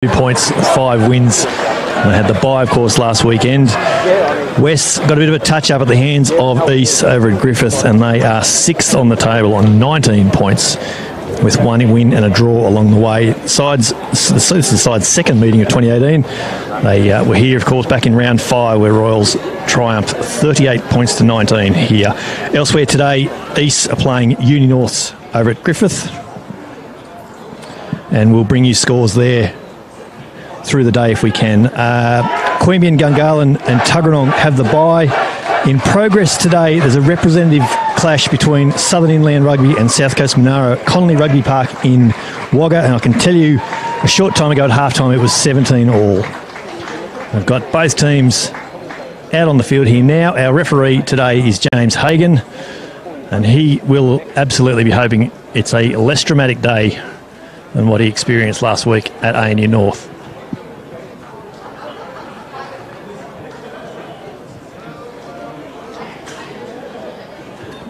2 points, 5 wins. They had the bye, of course, last weekend. West got a bit of a touch-up at the hands of East over at Griffith, and they are 6th on the table on 19 points, with 1 win and a draw along the way. This is the side's second meeting of 2018. They were here, of course, back in round 5, where Royals triumphed 38 points to 19 here. Elsewhere today, East are playing Uni Norths over at Griffith, and we'll bring you scores there through the day if we can. Queanbeyan, Gungahlin and Tuggeranong have the bye. In progress today, there's a representative clash between Southern Inland Rugby and South Coast Monaro at Connolly Rugby Park in Wagga, and I can tell you a short time ago at halftime it was 17 all. I've got both teams out on the field here now. Our referee today is James Hagan, and he will absolutely be hoping it's a less dramatic day than what he experienced last week at ANU North.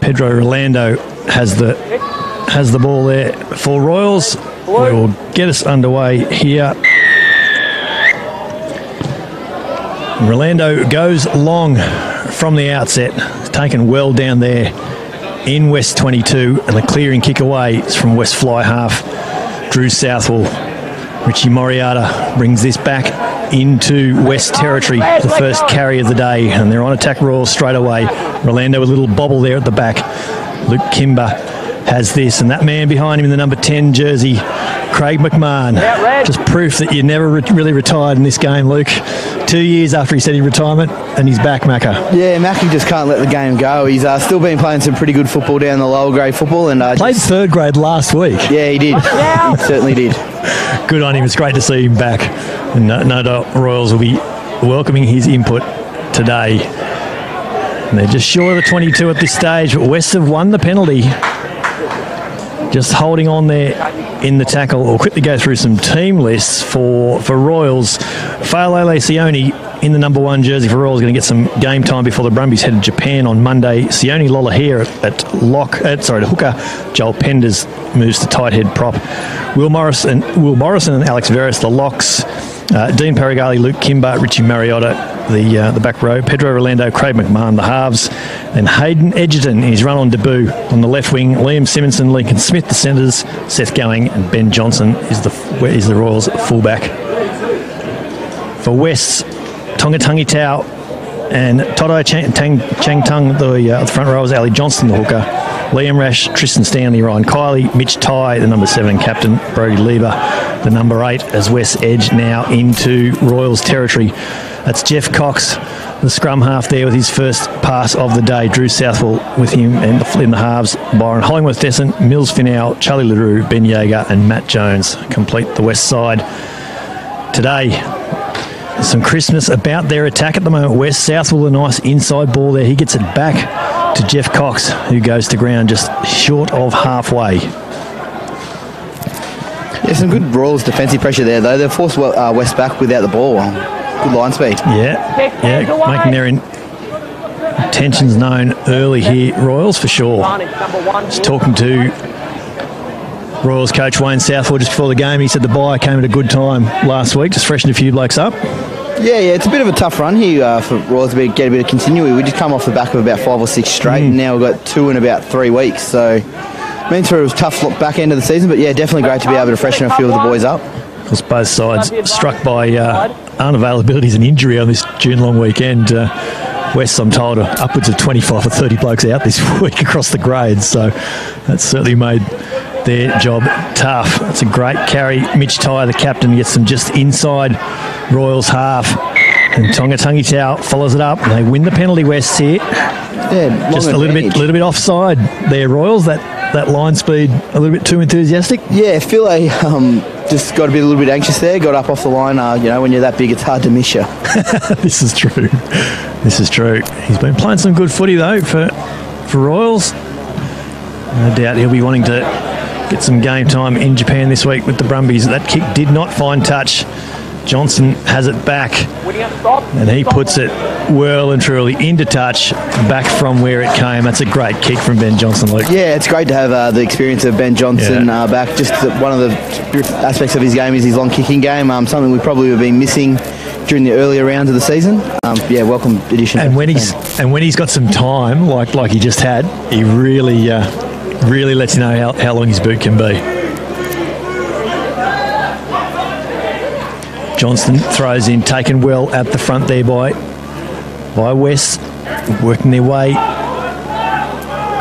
Pedro Rolando has the ball there for Royals. We will get us underway here. Rolando goes long from the outset, taken well down there in West 22, and the clearing kick away is from West fly half Drew Southwell. Richie Moriarta brings this back into West territory, the first carry of the day, and they're on attack Royals straight away. Rolando with a little bobble there at the back. Luke Kimber has this, and that man behind him in the number 10 jersey, Craig McMahon. Just proof that you never really retired in this game, Luke. 2 years after he said he'd retirement, and he's back, Macca. Yeah, Mackie just can't let the game go. He's still been playing some pretty good football down the lower grade football. And played third grade last week. Yeah, he did. He certainly did. Good on him. It's great to see him back. And no doubt Royals will be welcoming his input today. And they're just short of the 22 at this stage, but West have won the penalty. Just holding on there in the tackle. We'll quickly go through some team lists for Royals. Failele Sione in the number 1 jersey for Royals, going to get some game time before the Brumbies head to Japan on Monday. Sione Lola here at hooker. Joel Penders moves to tight head prop. Will Morrison and Alex Veris, the locks. Dean Paragali, Luke Kimber, Richie Mariota, the back row. Pedro Rolando, Craig McMahon, the halves. And Hayden Edgerton in his run on debut on the left wing. Liam Simonson, Lincoln Smith, the centres. Seth Going and Ben Johnson is the Royals fullback. For West, Tonga Tangitau and Toto Chang Tung, the front rowers. Ali Johnston, the hooker. Liam Rash, Tristan Stanley, Ryan Kiley, Mitch Ty, the number 7 captain, Brody Lieber, the number 8, as West edge now into Royals territory. That's Jeff Cox, the scrum half there with his first pass of the day. Drew Southwell with him in the halves. Byron Hollingworth Descent, Mills Finau, Charlie LaRue, Ben Yeager and Matt Jones complete the West side today. Some crispness about their attack at the moment. West Southwell, a nice inside ball there. He gets it back to Jeff Cox, who goes to ground just short of halfway. Yeah, some good Royals defensive pressure there, though. They've forced West back without the ball. Good line speed. Yeah, making their intentions known early here, Royals, for sure. Just talking to Royals coach Wayne Southwell just before the game. He said the bye came at a good time last week, just freshened a few blokes up. Yeah, it's a bit of a tough run here for Royals to get a bit of continuity. We just come off the back of about 5 or 6 straight, and now we've got 2 in about 3 weeks. So, means for it was tough back end of the season, but yeah, definitely great to be able to freshen a few of the boys up. Of course, both sides struck by unavailabilities and injury on this June long weekend. West, I'm told, are upwards of 25 or 30 blokes out this week across the grades, so that's certainly made their job tough. That's a great carry. Mitch Ty, the captain, gets them just inside Royals half, and Tonga Tangitau follows it up, and they win the penalty. West here. Yeah, just a little bit offside there, Royals. That line speed a little bit too enthusiastic. Yeah, Philae just got a little bit anxious there. Got up off the line. When you're that big, it's hard to miss you. This is true. He's been playing some good footy though for Royals. No doubt he'll be wanting to get some game time in Japan this week with the Brumbies. That kick did not find touch Johnson has it back, and he puts it well and truly into touch, back from where it came. That's a great kick from Ben Johnson, Luke. Yeah, it's great to have the experience of Ben Johnson back. Just one of the aspects of his game is his long kicking game, something we probably have been missing during the earlier rounds of the season. Welcome addition. And when he's got some time, like he just had, he really lets you know how long his boot can be. Johnston throws in, taken well at the front there by West, working their way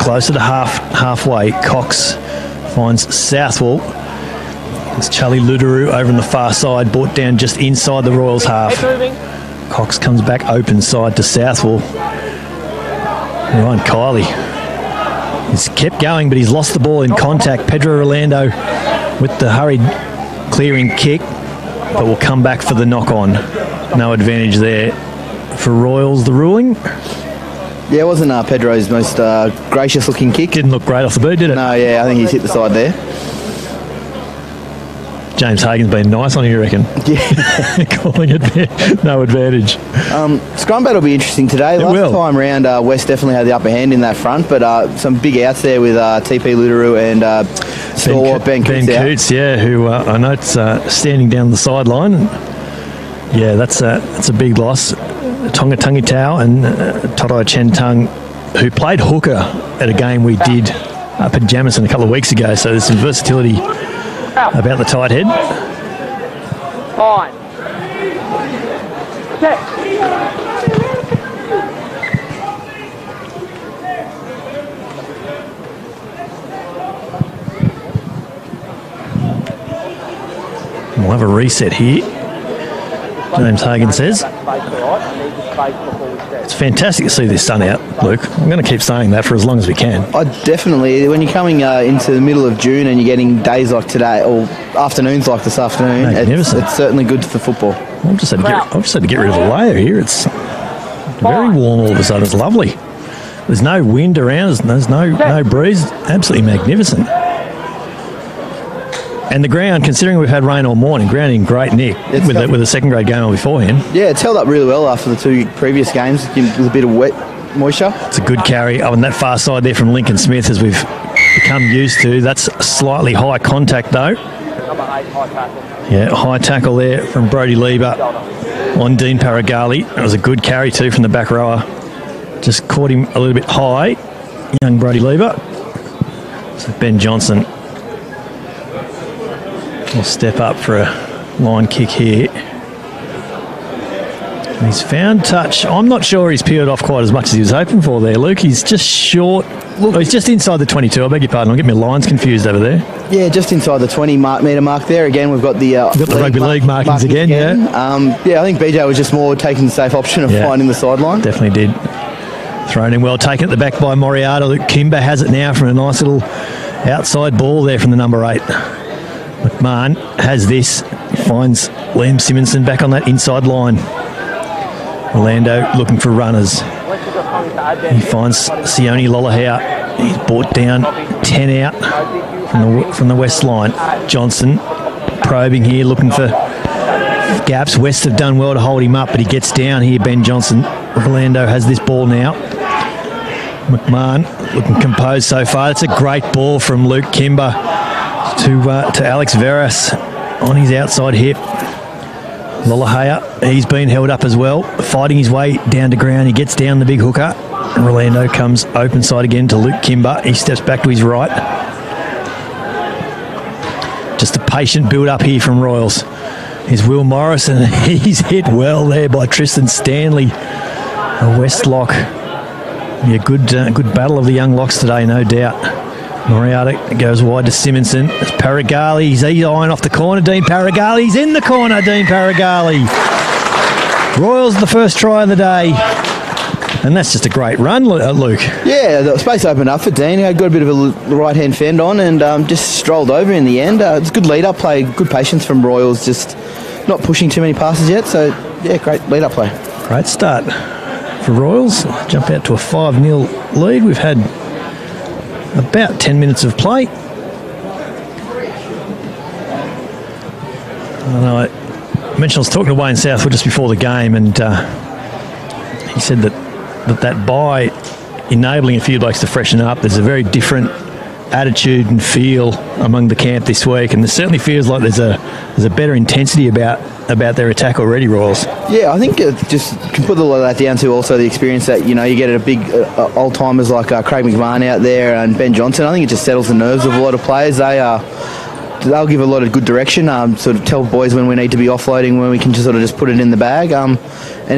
closer to halfway. Cox finds Southwell. It's Charlie Luderu over on the far side, brought down just inside the Royals half. Cox comes back open side to Southwell. Ryan Kiley. He's kept going, but he's lost the ball in contact. Pedro Rolando with the hurried clearing kick, but will come back for the knock-on. No advantage there for Royals, the ruling. Yeah, it wasn't Pedro's most gracious-looking kick. Didn't look great off the boot, did it? No, yeah, I think he's hit the side there. James Hagen's been nice on it, you reckon? Yeah. Calling it there. No advantage. Scrum battle will be interesting today. Last time round, West definitely had the upper hand in that front, but some big outs there with TP Luderu and stalwart Ben Coots, who I know it's standing down the sideline. Yeah, that's a big loss. Tonga Tangitau and Torai Chentang, who played hooker at a game we did up at Jamison a couple of weeks ago, so there's some versatility about the tight head. Fine. Check. We'll have a reset here, James Hagen says. It's fantastic to see this sun out, Luke. I'm going to keep saying that for as long as we can. Definitely. When you're coming into the middle of June and you're getting days like today, or afternoons like this afternoon, it's certainly good for football. I've just had to get rid of the layer here. It's very warm all of a sudden. It's lovely. There's no wind around. There's no breeze. Absolutely magnificent. And the ground, considering we've had rain all morning, ground in great nick with a second grade game on beforehand. Yeah, it's held up really well after the two previous games with a bit of wet moisture. It's a good carry on that far side there from Lincoln Smith, as we've become used to. That's slightly high contact though. Yeah, high tackle there from Brody Lieber on Dean Paragali. It was a good carry too from the back rower. Just caught him a little bit high, young Brody Lieber. So Ben Johnson will step up for a line kick here. And he's found touch. I'm not sure he's peeled off quite as much as he was hoping for there, Luke. He's just short. He's just inside the 22. I beg your pardon. I'll get my lines confused over there. Yeah, just inside the 20-metre mark there. Again, we've got the rugby league markings again. Yeah, I think BJ was just more taking the safe option of finding the sideline. Definitely did. Thrown in well, taken at the back by Moriarty. Luke Kimber has it now from a nice little outside ball there from the number 8. McMahon has this, finds Liam Simonson back on that inside line. Orlando looking for runners. He finds Sione Lolohau. He's brought down 10 out from the west line. Johnson probing here, looking for gaps. West have done well to hold him up, but he gets down here, Ben Johnson. Orlando has this ball now. McMahon looking composed so far. That's a great ball from Luke Kimber to Alex Veras on his outside hip. Lolohea, he's been held up as well, fighting his way down to ground. He gets down the big hooker. And Rolando comes open side again to Luke Kimber. He steps back to his right. Just a patient build up here from Royals. Here's Will Morris, and he's hit well there by Tristan Stanley. A West lock. Yeah, good battle of the young locks today, no doubt. Moriarty goes wide to Simonson. It's Paragali. He's eyeing off the corner. Dean Paragali. He's in the corner, Dean Paragali. Royals the first try of the day. And that's just a great run, Luke. Yeah, the space opened up for Dean. He had got a bit of a right-hand fend on and just strolled over in the end. It's a good lead-up play, good patience from Royals, just not pushing too many passes yet. So, yeah, great lead-up play. Great start for Royals. Jump out to a 5-0 lead. We've had about 10 minutes of play. I know mentioned I was talking to Wayne Southwood just before the game, and he said that by enabling a few blokes to freshen up, there's a very different attitude and feel among the camp this week, and it certainly feels like there's a better intensity about their attack already, Royals. Yeah, I think it just can put a lot of that down to also the experience that, you know, you get a big old timers like Craig McMahon out there and Ben Johnson. I think it just settles the nerves of a lot of players. They'll give a lot of good direction, sort of tell boys when we need to be offloading, when we can just sort of just put it in the bag. And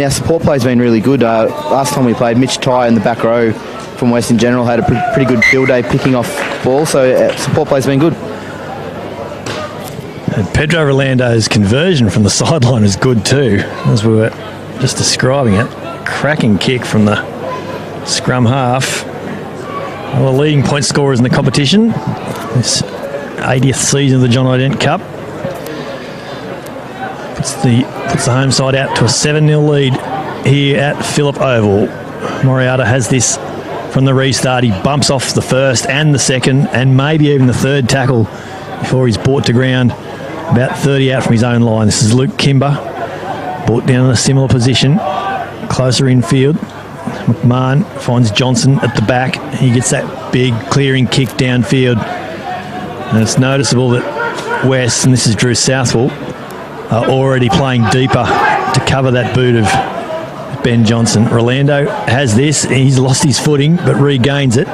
our support play's been really good. Last time we played, Mitch Ty in the back row from Western General had a pretty good field day picking off ball, so support play's been good. And Pedro Rolando's conversion from the sideline is good too, as we were just describing it. Cracking kick from the scrum half. One of the leading point scorers in the competition. This 80th season of the John Dent Cup. Puts the home side out to a 7-0 lead here at Phillip Oval. Moriata has this from the restart. He bumps off the first and the second and maybe even the third tackle before he's brought to ground about 30 out from his own line. This is Luke Kimber, brought down in a similar position, closer infield. McMahon finds Johnson at the back. He gets that big clearing kick downfield. And it's noticeable that West, and this is Drew Southwell, are already playing deeper to cover that boot of Ben Johnson. Rolando has this. He's lost his footing, but regains it.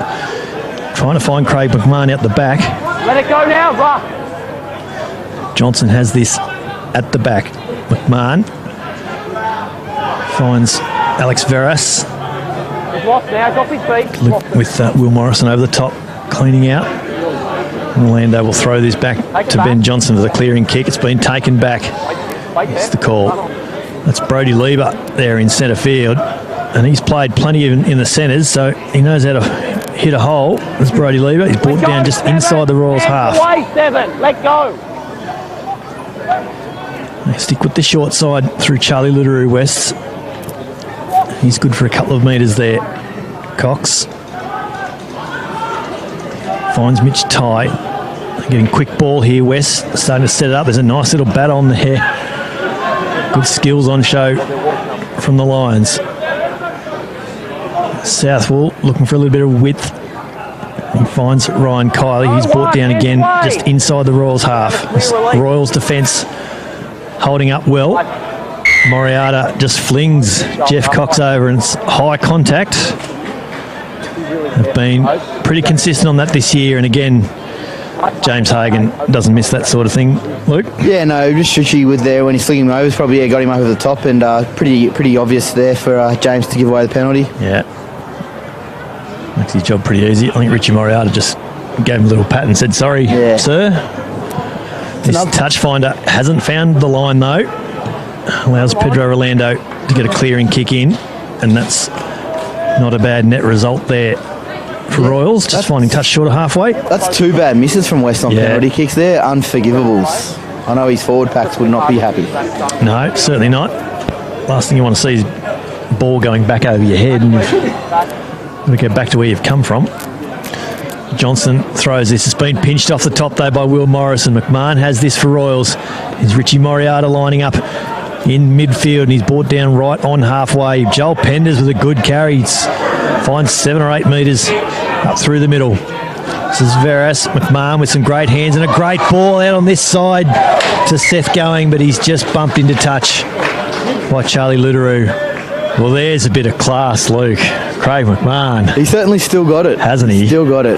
Trying to find Craig McMahon out the back. Let it go now, rough. Johnson has this at the back. McMahon finds Alex Veras. He's lost now, drop his feet. With Will Morrison over the top, cleaning out. Rolando will throw this back to Ben Johnson for the clearing kick. It's been taken back. That's the call. That's Brodie Lieber there in centre field. And he's played plenty in the centres, so he knows how to hit a hole. That's Brodie Lieber. He's brought down just inside the Royals half. Away, 7. Let go. They stick with the short side through Charlie Litteroo West. He's good for a couple of metres there. Cox finds Mitch Ty. Getting quick ball here, West. Starting to set it up. There's a nice little bat on there. Good skills on show from the Lions. Southwell looking for a little bit of width. He finds Ryan Kiley. He's brought down again just inside the Royals half. This Royals defence holding up well. Moriata just flings Jeff Cox over, and it's high contact. They've been pretty consistent on that this year, and again, James Hagan doesn't miss that sort of thing. Luke? Yeah, no, just Ritchie with there when he's flinging him over. Probably got him over the top, and pretty obvious there for James to give away the penalty. Yeah. Makes his job pretty easy. I think Richie Moriata just gave him a little pat and said, sorry, sir. This touch finder hasn't found the line though. Allows Pedro Rolando to get a clearing kick in, and that's not a bad net result there for Royals, just finding touch short of halfway. That's 2 bad misses from West on penalty kicks there. Unforgivables. I know his forward packs would not be happy. No, certainly not. Last thing you want to see is ball going back over your head, and you've got to get back to where you've come from. Johnson throws this. It's been pinched off the top though by Will Morrison. McMahon has this for Royals. Is Richie Moriata lining up in midfield, and he's brought down right on halfway. Joel Penders with a good carry. Finds 7 or 8 metres up through the middle. This is Veras. McMahon with some great hands and a great ball out on this side to Seth Going, but he's just bumped into touch by Charlie Litteroo. Well, there's a bit of class, Luke. Craig McMahon. He's certainly still got it. Hasn't he? Still got it.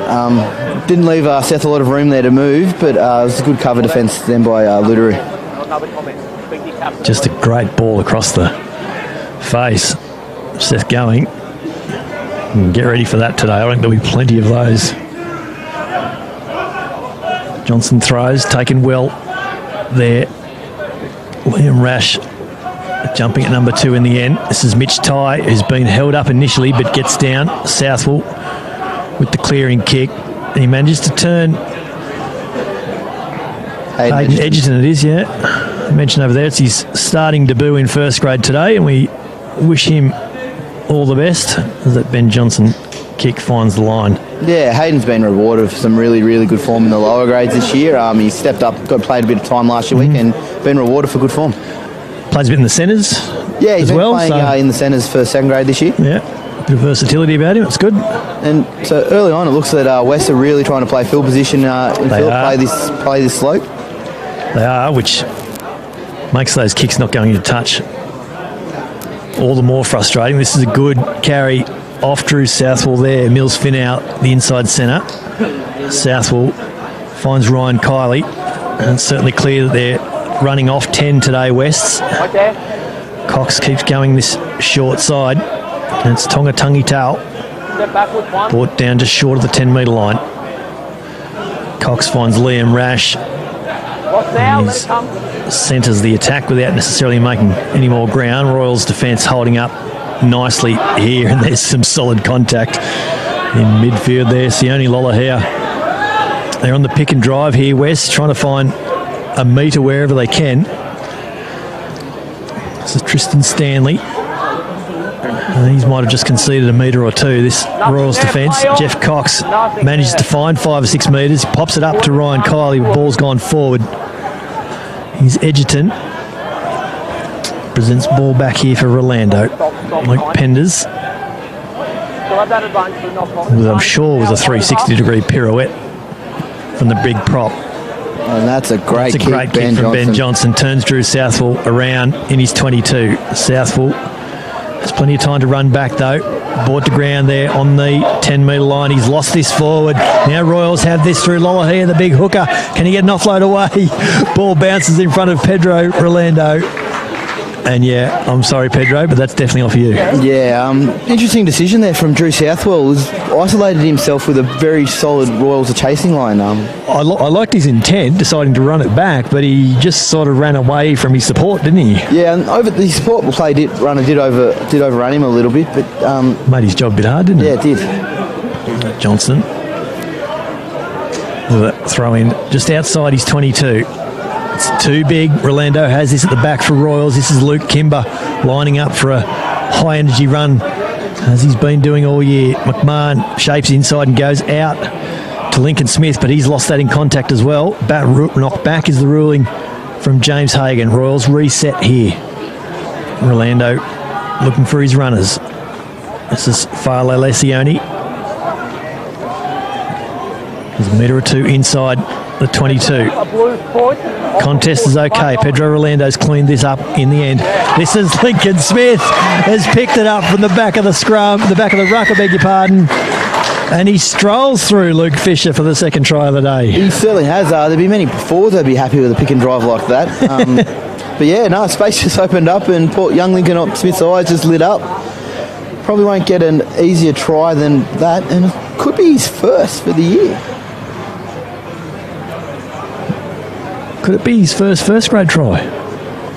Didn't leave Seth a lot of room there to move, but it was a good cover defence then by Litteroo. Just a great ball across the face. Seth Going. Get ready for that today. I think there'll be plenty of those. Johnson throws, taken well there. Liam Rash jumping at number 2 in the end. This is Mitch Ty, who's been held up initially but gets down. Southwell with the clearing kick. And he manages to turn. Hayden Edgerton it is, yeah. I mentioned over there, it's his starting debut in first grade today, and we wish him all the best as that Ben Johnson kick finds the line. Yeah, Hayden's been rewarded for some really, really good form in the lower grades this year. He stepped up, played a bit of time last week, and been rewarded for good form. plays a bit in the centres. Yeah, he's as been well, playing so, in the centres for second grade this year. yeah, bit of versatility about him. It's good. And so early on, it looks that West are really trying to play field position in field, play this slope. They are, which makes those kicks not going into touch all the more frustrating. This is a good carry off Drew Southwell there. Mills Finn out the inside centre. Southwell finds Ryan Kiley, and it's certainly clear that they're running off 10 today, Wests. Right there. Cox keeps going this short side, and it's Tonga Tungi Tau, Step backwards, one. brought down just short of the 10-metre line. Cox finds Liam Rash, What's now? Let He's- it come. centres the attack without necessarily making any more ground. Royals defence holding up nicely here, and there's some solid contact in midfield there. Sione Lolohea, they're on the pick and drive here, West, trying to find a metre wherever they can. This is Tristan Stanley. He might have just conceded a metre or two. This Royals defence. Jeff Cox manages to find 5 or 6 metres. Pops it up to Ryan Kiley. Ball's gone forward. He's Edgerton. Presents ball back here for Rolando. Luke Penders, Still have that advantage, but not with I'm sure was a 360-degree pirouette from the big prop. And that's a great It's a great kick from Ben Johnson. Turns Drew Southwell around in his 22. Southwell has plenty of time to run back though. Brought to ground there on the 10-metre line. He's lost this forward. Now Royals have this through Lolohea, the big hooker. Can he get an offload away? Ball bounces in front of Pedro Rolando. And yeah, I'm sorry, Pedro, but that's definitely off you. Yeah, interesting decision there from Drew Southwell. He's isolated himself with a very solid Royals chasing line. I liked his intent, deciding to run it back, but he just sort of ran away from his support, didn't he? Yeah, and over the support play did overrun him a little bit, but Made his job a bit hard, didn't yeah, he? it did. Johnson with a throw in just outside his 22. It's too big. Rolando has this at the back for Royals. This is Luke Kimber lining up for a high energy run, as he's been doing all year. McMahon shapes inside and goes out to Lincoln Smith, but he's lost that in contact as well. Knocked back is the ruling from James Hagan. Royals reset here. Rolando looking for his runners. This is Fale Lesioni. There's a metre or two inside the 22. A blue foot. Contest is okay. Pedro Rolando's cleaned this up in the end. This is Lincoln Smith has picked it up from the back of the scrum, the back of the ruck, I beg your pardon. And he strolls through Luke Fisher for the second try of the day. He certainly has. There'd be many forwards that'd be happy with a pick and drive like that. But yeah, no, space just opened up and young Lincoln Smith's eyes just lit up. Probably won't get an easier try than that, and it could be his first for the year. Could it be his first grade try?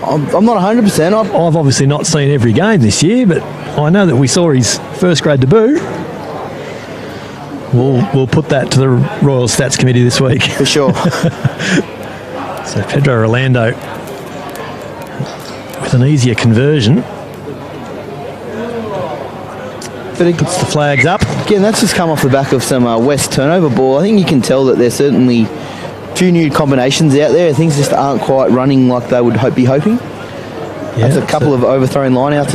I'm not 100%. I've obviously not seen every game this year, but I know that we saw his first grade debut. We'll put that to the Royal Stats Committee this week. For sure. So Pedro Rolando with an easier conversion. But it, Puts the flags up. again, that's just come off the back of some West turnover ball. I think you can tell that there's certainly a few new combinations out there. Things just aren't quite running like they would be hoping. Yeah, There's a couple of overthrown lineouts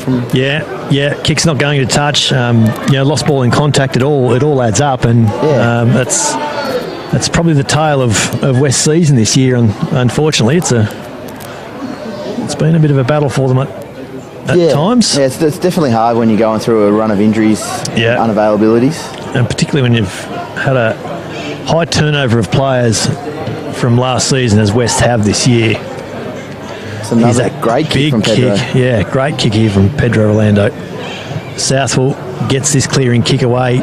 from... Yeah, kick's not going to touch. Lost ball in contact at all. It all adds up, and that's probably the tale of West's season this year. And unfortunately, it's been a bit of a battle for them at times. Yeah, it's definitely hard when you're going through a run of injuries, unavailabilities. And particularly when you've had a high turnover of players from last season, as West have this year. It's another great kick from Pedro. Yeah, great kick here from Pedro Rolando. Southwell gets this clearing kick away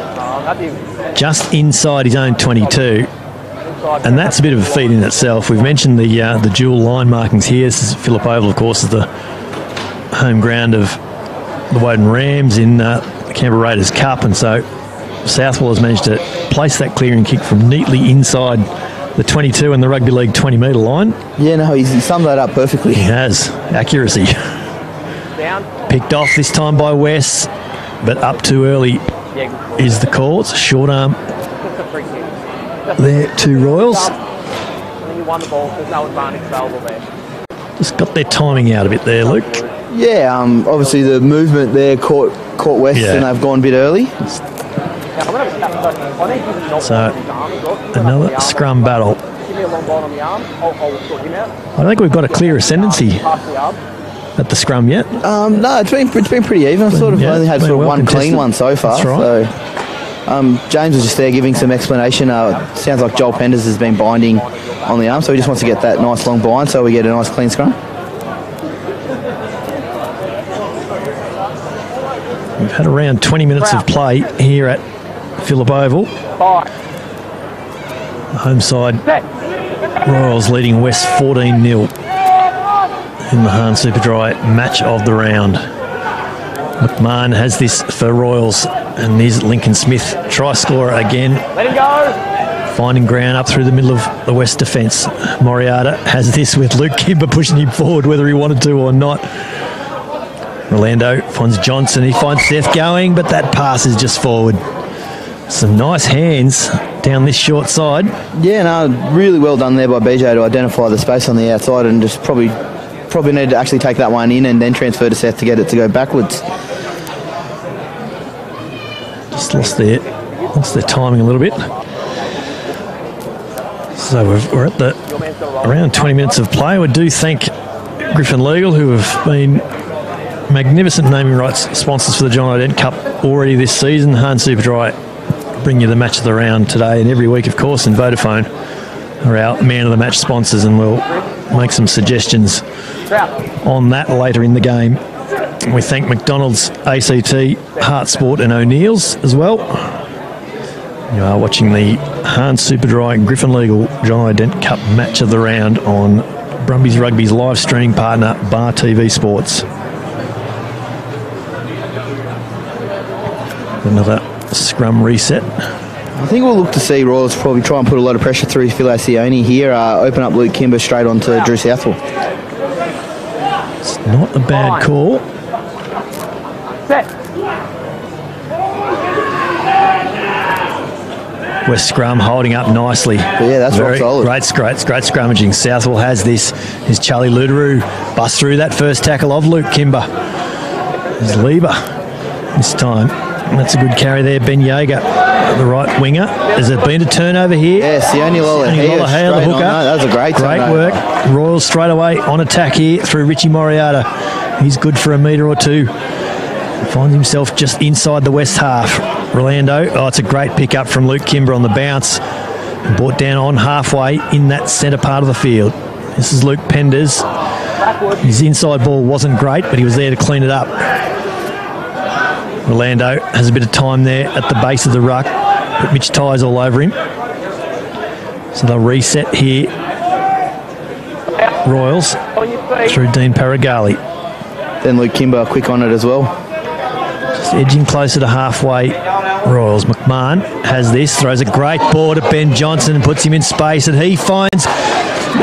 just inside his own 22. And that's a bit of a feat in itself. We've mentioned the dual line markings here. This is Phillip Oval, of course, is the home ground of the Woden Rams in the Canberra Raiders Cup. And so Southwell has managed to place that clearing kick from neatly inside the 22 and the Rugby League 20-metre line. Yeah, no, he's summed that up perfectly. He has. Accuracy. Down. Picked off this time by West, but up too early is the call. It's a short arm Just a free kick. there to Royals. And then you won the ball. There's no advantage available there. Just got their timing out a bit there, Luke. Yeah, obviously the movement there caught West and they've gone a bit early. So, another scrum battle. I don't think we've got a clear ascendancy at the scrum yet. No, it's been pretty even. I've only had sort of one clean one so far. That's right. So, James was just there giving some explanation. Sounds like Joel Penders has been binding on the arm, so he just wants to get that nice long bind so we get a nice clean scrum. We've had around 20 minutes of play here at Phillip Oval. The home side, Royals leading West 14-0 in the Hahn Superdry match of the round. McMahon has this for Royals, and there's Lincoln Smith, try scorer again. Let him go. Finding ground up through the middle of the West defence. Moriarty has this with Luke Kimber pushing him forward whether he wanted to or not. Rolando finds Johnson, he finds Seth going, but that pass is just forward. Some nice hands down this short side. Yeah, no, really well done there by BJ to identify the space on the outside and just probably need to actually take that one in and then transfer to Seth to get it to go backwards. Just lost their timing a little bit. So we're at the around 20 minutes of play. We do thank Griffin Legal, who have been magnificent naming rights sponsors for the John Dent Cup already this season. Hahn Superdry bring you the match of the round today and every week, of course, and Vodafone are our man of the match sponsors, and we'll make some suggestions on that later in the game. We thank McDonald's, ACT, Heart Sport and O'Neill's as well. You are watching the Hahn Superdry Griffin Legal John Dent Cup match of the round on Brumbies Rugby's live streaming partner, Bar TV Sports. Another scrum reset. I think we'll look to see Royals probably try and put a lot of pressure through Filacioni here, open up Luke Kimber straight onto Drew Southwell. It's not a bad call. Set. West scrum holding up nicely. Yeah, that's rock solid. Great scrummaging. Southwell has this. Here's Charlie Ludaroo. Bust through that first tackle of Luke Kimber. There's Lieber this time. And that's a good carry there. Ben Yeager, the right winger. Has there been a turnover here? Yeah, Sione Lolohea, the hooker. That was a great work. Royals straight away on attack here through Richie Moriarty. He's good for a metre or two. Finds himself just inside the west half. Rolando, it's a great pick up from Luke Kimber on the bounce. Brought down on halfway in that centre part of the field. This is Luke Penders. His inside ball wasn't great, but he was there to clean it up. Rolando has a bit of time there at the base of the ruck, but Mitch Ty's all over him. So they'll reset here. Royals through Dean Paragali. Then Luke Kimber quick on it as well. Just edging closer to halfway. Royals. McMahon has this, throws a great ball to Ben Johnson and puts him in space, and he finds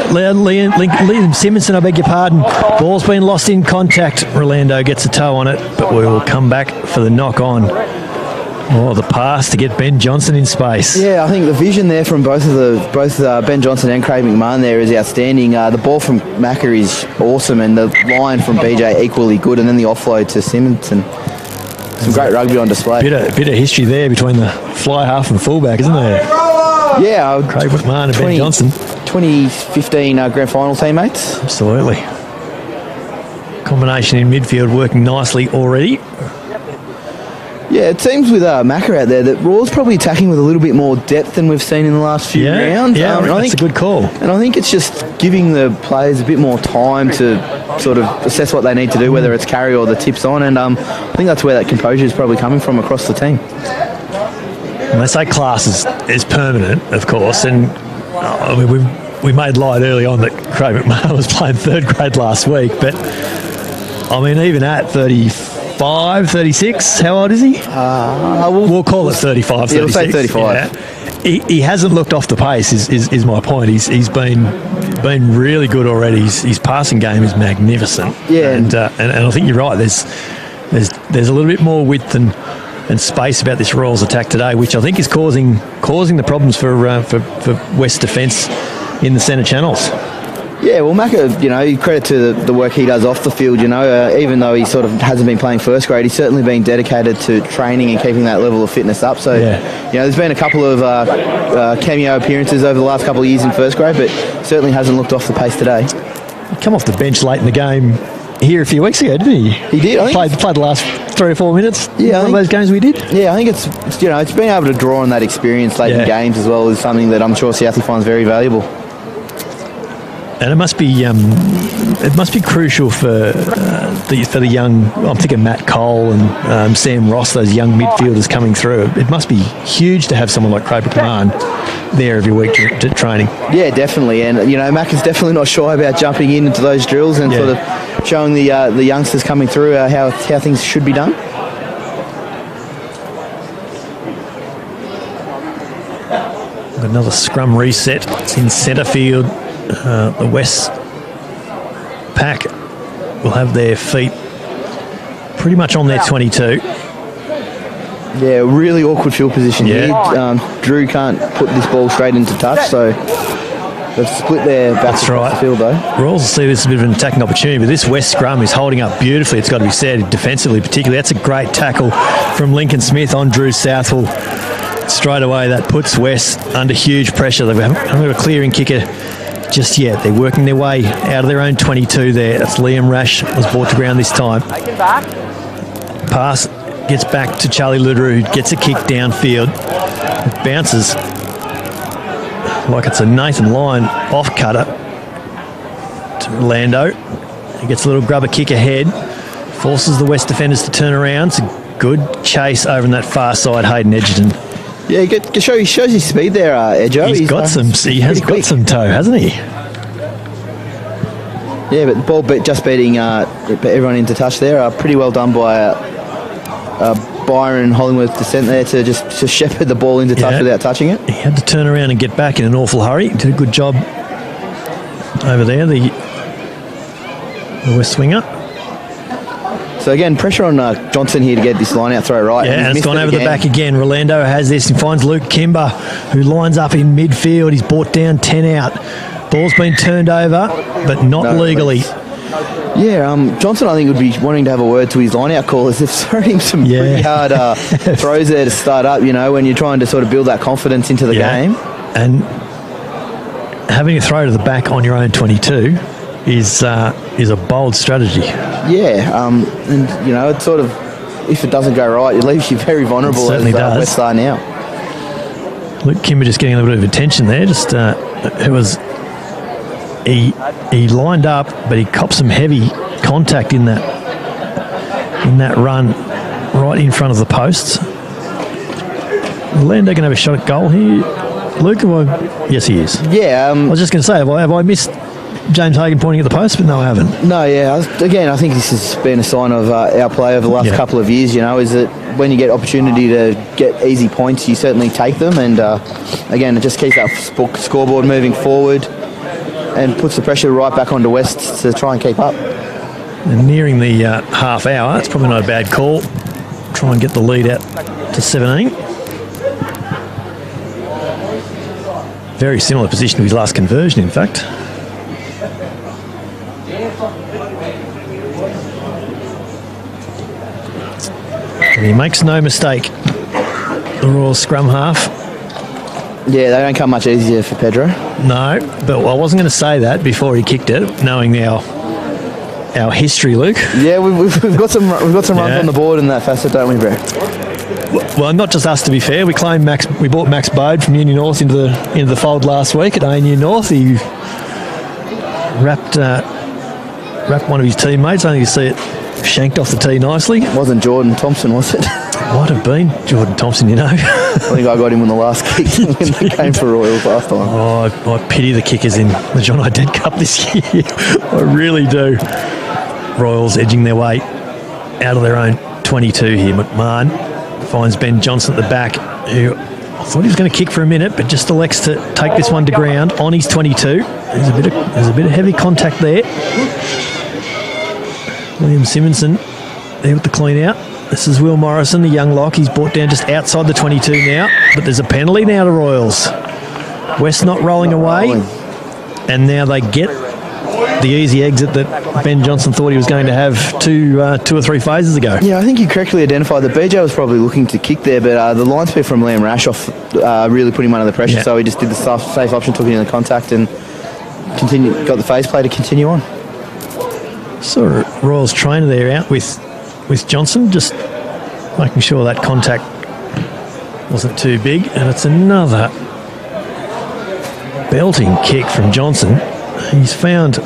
Liam Simonson, I beg your pardon. Ball's been lost in contact. Rolando gets a toe on it, but we will come back for the knock on. Oh, the pass to get Ben Johnson in space. Yeah, I think the vision there from both Ben Johnson and Craig McMahon there is outstanding. The ball from Macca is awesome, and the line from BJ equally good, and then the offload to Simonson. Some great rugby on display. Bit of history there between the fly half and fullback, isn't there? Yeah, Craig McMahon and Ben Johnson. 2015 grand final teammates. Absolutely. Combination in midfield working nicely already. Yeah, it seems with Macca out there that Raw's probably attacking with a little bit more depth than we've seen in the last few rounds. Yeah, that's a good call. And I think it's just giving the players a bit more time to sort of assess what they need to do, whether it's carry or the tips on. And I think that's where that composure is probably coming from across the team. And they say class is permanent, of course, and I mean, we made light early on that Craig McMahon was playing third grade last week, but I mean, even at 35, 36, how old is he? We'll call it 35, 36. Yeah, we'll say 35. Yeah. He hasn't looked off the pace, is my point. He's been really good already. His passing game is magnificent. Yeah, and I think you're right. There's a little bit more width and space about this Royals attack today, which I think is causing the problems for West defence in the centre channels. Yeah, well, Macca, credit to the work he does off the field, even though he sort of hasn't been playing first grade, he's certainly been dedicated to training and keeping that level of fitness up. So, there's been a couple of cameo appearances over the last couple of years in first grade, but certainly hasn't looked off the pace today. He come off the bench late in the game here a few weeks ago, didn't he? He did. Played the last 3 or 4 minutes. Yeah, one of those games we did. Yeah, I think it's being able to draw on that experience late in games as well is something that I'm sure Southie finds very valuable. And it must be crucial for the young. I'm thinking Matt Cole and Sam Ross, those young midfielders coming through. It must be huge to have someone like Cobra Command there every week to training. Yeah, definitely. And Mac is definitely not shy about jumping into those drills and sort of showing the youngsters coming through how things should be done. Got another scrum reset. It's in centre field. The West pack will have their feet pretty much on their 22. Yeah, really awkward field position here. Drew can't put this ball straight into touch, so they've split their back across the field, though. Royals will see this as a bit of an attacking opportunity, but this West scrum is holding up beautifully. It's got to be said, defensively particularly. That's a great tackle from Lincoln Smith on Drew Southwell. Straight away, that puts West under huge pressure. They've haven't got a clearing kicker just yet. They're working their way out of their own 22 there. That's Liam Rash, was brought to ground this time. Pass gets back to Charlie Luderu, who gets a kick downfield. It bounces like it's a Nathan Lyon off cutter to Orlando. He gets a little grubber kick ahead, forces the West defenders to turn around. It's a good chase over on that far side, Hayden Edgerton. Yeah, he shows his speed there, Edjo. He has got some toe, hasn't he? Yeah, but the ball just beating everyone into touch there. Pretty well done by Byron Hollingworth descent there to just shepherd the ball into touch without touching it. He had to turn around and get back in an awful hurry. Did a good job over there, the West swinger. So again, pressure on Johnson here to get this line out throw right. Yeah, and it's gone over the back again. Rolando has this and finds Luke Kimber, who lines up in midfield. He's brought down 10 out. Ball's been turned over, but not legally. Yeah, Johnson, I think, would be wanting to have a word to his line-out callers. They've thrown him some pretty hard throws there to start up, when you're trying to sort of build that confidence into the game. And having a throw to the back on your own 22 is a bold strategy. Yeah, and, it's sort of, if it doesn't go right, it leaves you very vulnerable as West are now. Luke Kimber just getting a little bit of attention there. He lined up, but he copped some heavy contact in that run right in front of the posts. Orlando going to have a shot at goal here. Luke, yes, he is. Yeah. I was just going to say, have I missed James Hagan pointing at the post? But no, I haven't. No, yeah. Again, I think this has been a sign of our play over the last couple of years, is that when you get opportunity to get easy points, you certainly take them. And, again, it just keeps that scoreboard moving forward and puts the pressure right back onto West to try and keep up. And nearing the half hour, it's probably not a bad call. Try and get the lead out to 17. Very similar position to his last conversion, in fact. And he makes no mistake. The Royal scrum half. Yeah, they don't come much easier for Pedro. No, but I wasn't going to say that before he kicked it, knowing our history, Luke. Yeah, we've got some runs on the board in that facet, don't we, bro? Well, not just us, to be fair. We bought Max Bode from Union North into the fold last week at ANU North. He wrapped one of his teammates. I think you see it shanked off the tee nicely. It wasn't Jordan Thompson, was it? Might have been Jordan Thompson, I think I got him on the last kick when they came for Royals last time. Oh, I pity the kickers in the John Ident Cup this year. I really do. Royals edging their way out of their own 22 here. McMahon finds Ben Johnson at the back, who I thought he was going to kick for a minute, but just elects to take this one to ground on his 22. There's a bit of heavy contact there. William Simonson there with the clean out. This is Will Morrison, the young lock. He's brought down just outside the 22 now, but there's a penalty now to Royals. West not rolling away, and now they get the easy exit that Ben Johnson thought he was going to have two or three phases ago. Yeah, I think you correctly identified that BJ was probably looking to kick there, but the line speed from Liam Rashoff really put him under the pressure, so he just did the safe option, took it in the contact and got the phase play to continue on. So Royals trainer there out with Johnson, just making sure that contact wasn't too big, and it's another belting kick from Johnson. He's found,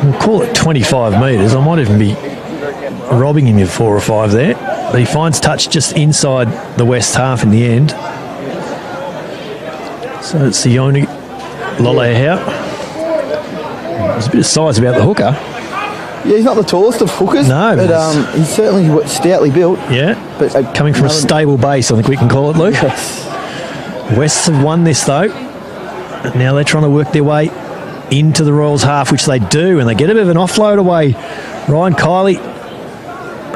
we'll call it 25 metres. I might even be robbing him of 4 or 5 there. But he finds touch just inside the west half in the end. So it's Sione Lolehau. There's a bit of size about the hooker. Yeah, he's not the tallest of hookers. No. But he's certainly stoutly built. Yeah. But coming from a stable base, I think we can call it, Luke. Yes. Wests have won this, though. And now they're trying to work their way into the Royals half, which they do, and they get a bit of an offload away. Ryan Kiley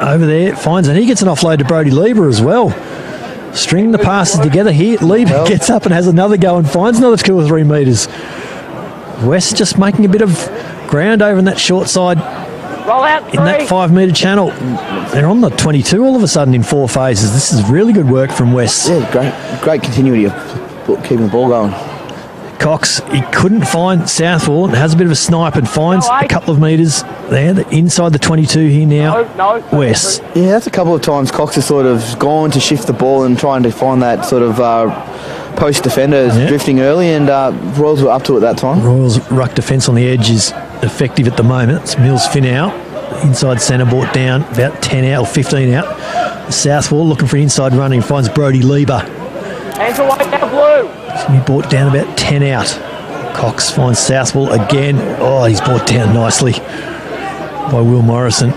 over there finds, and he gets an offload to Brodie Lieber as well. Stringing the passes together here. Lieber gets up and has another go and finds another 2 or 3 metres. West just making a bit of ground over in that short side Roll out in that 5 metre channel. They're on the 22 all of a sudden in 4 phases. This is really good work from West. Yeah, great continuity of keeping the ball going. Cox, he couldn't find Southwell and has a bit of a snipe and finds a couple of metres there, inside the 22 here now. West. Yeah, that's a couple of times Cox has sort of gone to shift the ball and trying to find that sort of post defenders drifting early, and Royals were up to it that time. Royals' ruck defence on the edge is effective at the moment. It's Mills Finau, inside centre, brought down about 10 out or 15 out. Southwell looking for an inside run and finds Brodie Lieber. Hands away now, Blue. He brought down about 10 out. Cox finds Southwell again. Oh, he's brought down nicely by Will Morrison.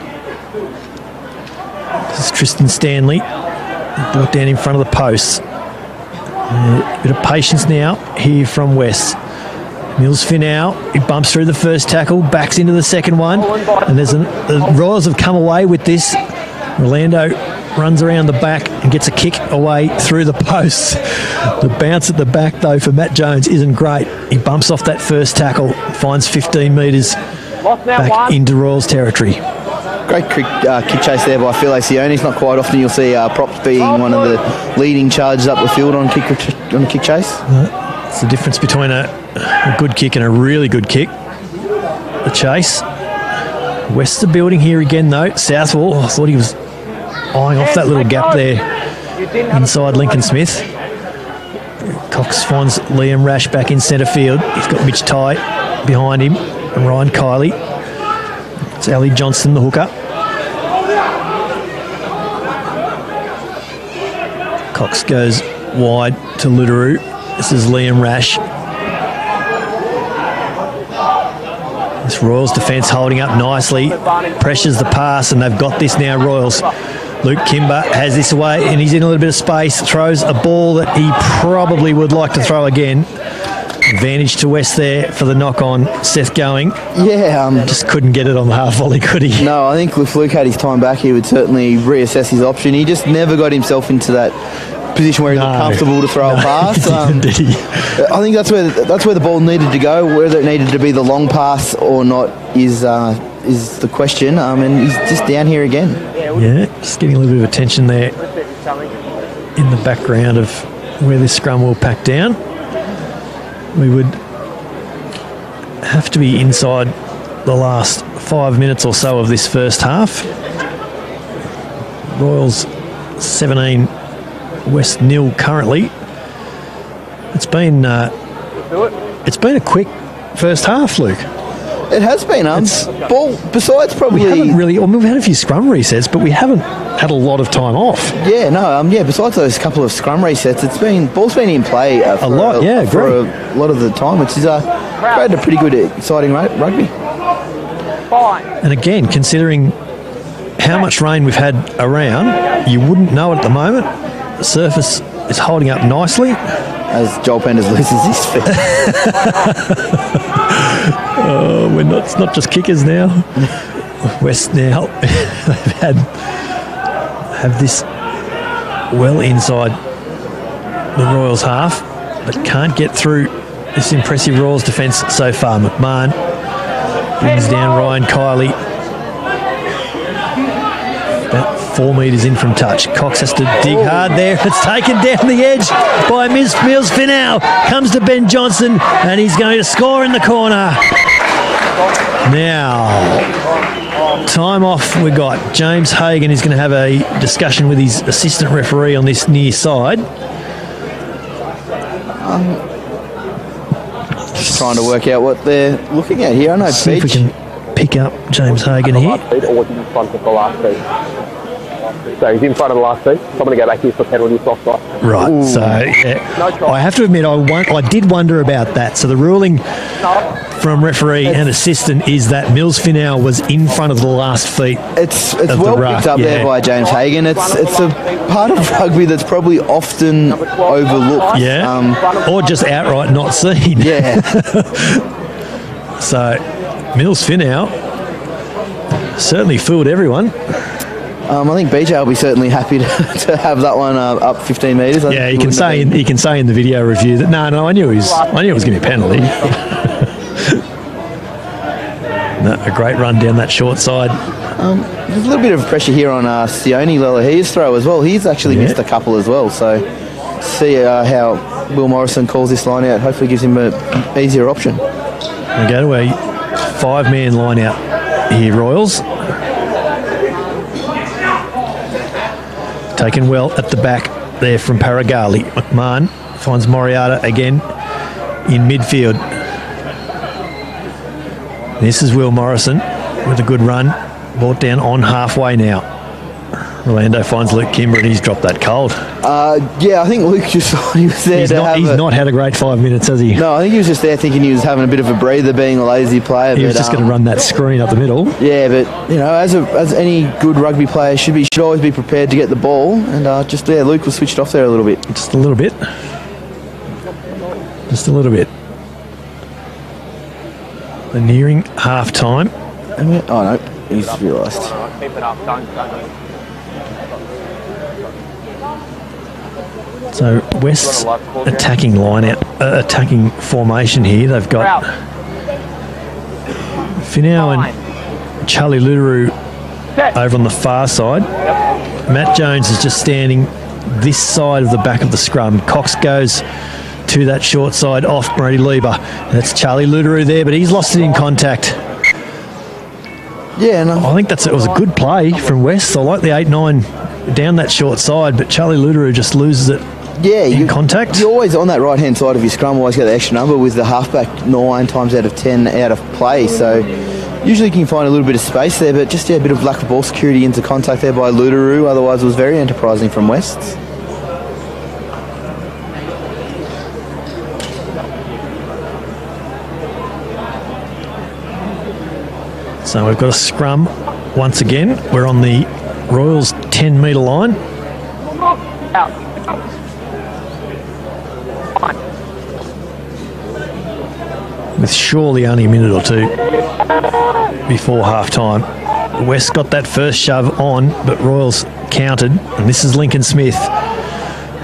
This is Tristan Stanley. Brought down in front of the posts. A bit of patience now here from West. Mills Finau, he bumps through the first tackle, backs into the second one, and the Royals have come away with this. Orlando runs around the back and gets a kick away through the posts. The bounce at the back, though, for Matt Jones isn't great. He bumps off that first tackle, finds 15 metres back into Royals territory. Great kick chase there by Phil Sione. It's not quite often you'll see props being one of the leading charges up the field on a kick chase. It's the difference between a good kick and a really good kick. The chase. West's the building here again, though. Southwell, I thought he was eyeing off that little gap there inside Lincoln Smith. Cox finds Liam Rash back in centre field. He's got Mitch Tye behind him and Ryan Kiley. It's Ali Johnson, the hooker. Cox goes wide to Ludaru. This is Liam Rash. This Royals defence holding up nicely. Pressures the pass, and they've got this now, Royals. Luke Kimber has this away, and he's in a little bit of space. Throws a ball that he probably would like to throw again. Advantage to West there for the knock-on. Seth going. Yeah. Just couldn't get it on the half volley, could he? No, I think if Luke had his time back, he would certainly reassess his option. He just never got himself into that position where he looked comfortable to throw a pass. Did he? I think that's where the ball needed to go. Whether it needed to be the long pass or not is the question. And he's just down here again. Yeah, just getting a little bit of attention there in the background of where this scrum will pack down. We would have to be inside the last 5 minutes or so of this first half. Royals 17, West 0 currently. It's been a quick first half, Luke. It has been. Ball, besides probably... we've had a few scrum resets, but we haven't had a lot of time off. Yeah, no, besides those couple of scrum resets, ball's been in play for a lot of the time, which is created a pretty good, exciting rugby. And again, considering how much rain we've had around, you wouldn't know it at the moment. The surface is holding up nicely. As Joel Penders loses his feet. It's not just kickers now. West now have this well inside the Royals half, but can't get through this impressive Royals defence so far. McMahon brings down Ryan Kiley. About 4 metres in from touch. Cox has to dig hard there. It's taken down the edge by Mills Finau. Comes to Ben Johnson, and he's going to score in the corner. Now, time off we got. James Hagan is going to have a discussion with his assistant referee on this near side. Just trying to work out what they're looking at here. I know See if we can pick up James Hagan here. So he's in front of the last seat. So I'm going to go back here for penalty soft side. Right, ooh. So yeah, I have to admit I did wonder about that. So the ruling from referee and assistant is that Mills Finau was in front of the last feet. It's well picked up there by James Hagan. It's a part of rugby that's probably often overlooked. Yeah, or just outright not seen. Yeah. So Mills Finau certainly fooled everyone. I think BJ will be certainly happy to have that one up 15 metres. Yeah, he can say in the video review that no, I knew it was going to be a penalty. No, a great run down that short side. There's a little bit of pressure here on Sione Lelahia's throw as well. He's actually missed a couple as well. So see how Will Morrison calls this line out. Hopefully gives him an easier option. We go to a 5-man line out here, Royals. Taken well at the back there from Paragali. McMahon finds Moriata again in midfield. This is Will Morrison with a good run. Brought down on halfway now. Orlando finds Luke Kimber and he's dropped that cold. Yeah, I think Luke just thought he was there he's not had a great 5 minutes, has he? No, I think he was just there thinking he was having a bit of a breather, being a lazy player. He was just going to run that screen up the middle. Yeah, but as any good rugby player should always be prepared to get the ball, and Luke was switched off there a little bit. Just a little bit. Just a little bit. We're nearing half time. Oh no, he's realised. Keep it up, don't. So West's attacking line out, attacking formation here. They've got Finau and Charlie Luteru over on the far side. Matt Jones is just standing this side of the back of the scrum. Cox goes to that short side off Brody Lieber. That's Charlie Luteru there, but he's lost it in contact. Yeah, no. I think it was a good play from West. I like the 8-9 down that short side, but Charlie Luteru just loses it. Yeah, in contact. You're always on that right-hand side of your scrum, always get the extra number with the halfback 9 times out of 10 out of play. So usually you can find a little bit of space there, but just a bit of lack of ball security into contact there by Luteru. Otherwise, it was very enterprising from West. So we've got a scrum once again. We're on the Royals 10-metre line. Out. With surely only a minute or two before half-time. West got that first shove on, but Royals countered. And this is Lincoln Smith.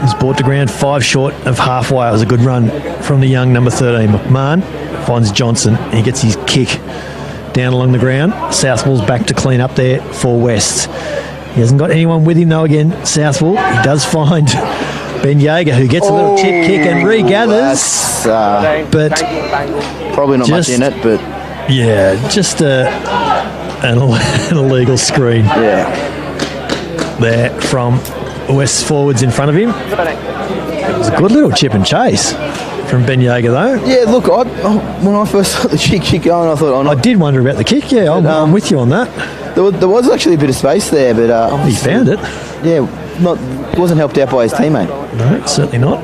He's brought to ground 5 short of halfway. It was a good run from the young number 13. McMahon finds Johnson. He gets his kick down along the ground. Southwell's back to clean up there for West. He hasn't got anyone with him though again, Southwell. He does find Ben Yeager, who gets a little chip kick and regathers. But probably not much in it, but yeah, just an illegal screen. Yeah, there from West's forwards in front of him. It was a good little chip and chase from Ben Yeager though. Yeah, look, when I first saw the kick going, I thought, I did wonder about the kick. Yeah, I'm with you on that. There was actually a bit of space there, but he found it. Yeah, wasn't helped out by his teammate. No, certainly not.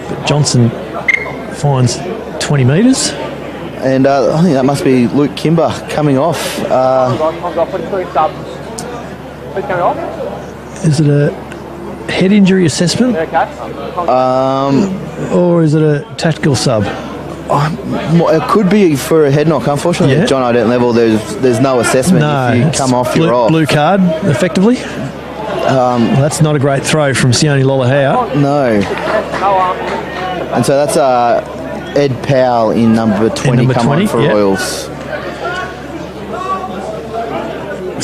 But Johnson finds 20 metres. And I think that must be Luke Kimber coming off. Is it a head injury assessment? Or is it a tactical sub? It could be for a head knock. Unfortunately, at John Ident level, there's no assessment. No, if you come off, you're off. Blue card, effectively. Well, that's not a great throw from Sione Lolahea. No. And so that's Ed Powell in number 20 number come 20, on for yep. Royals.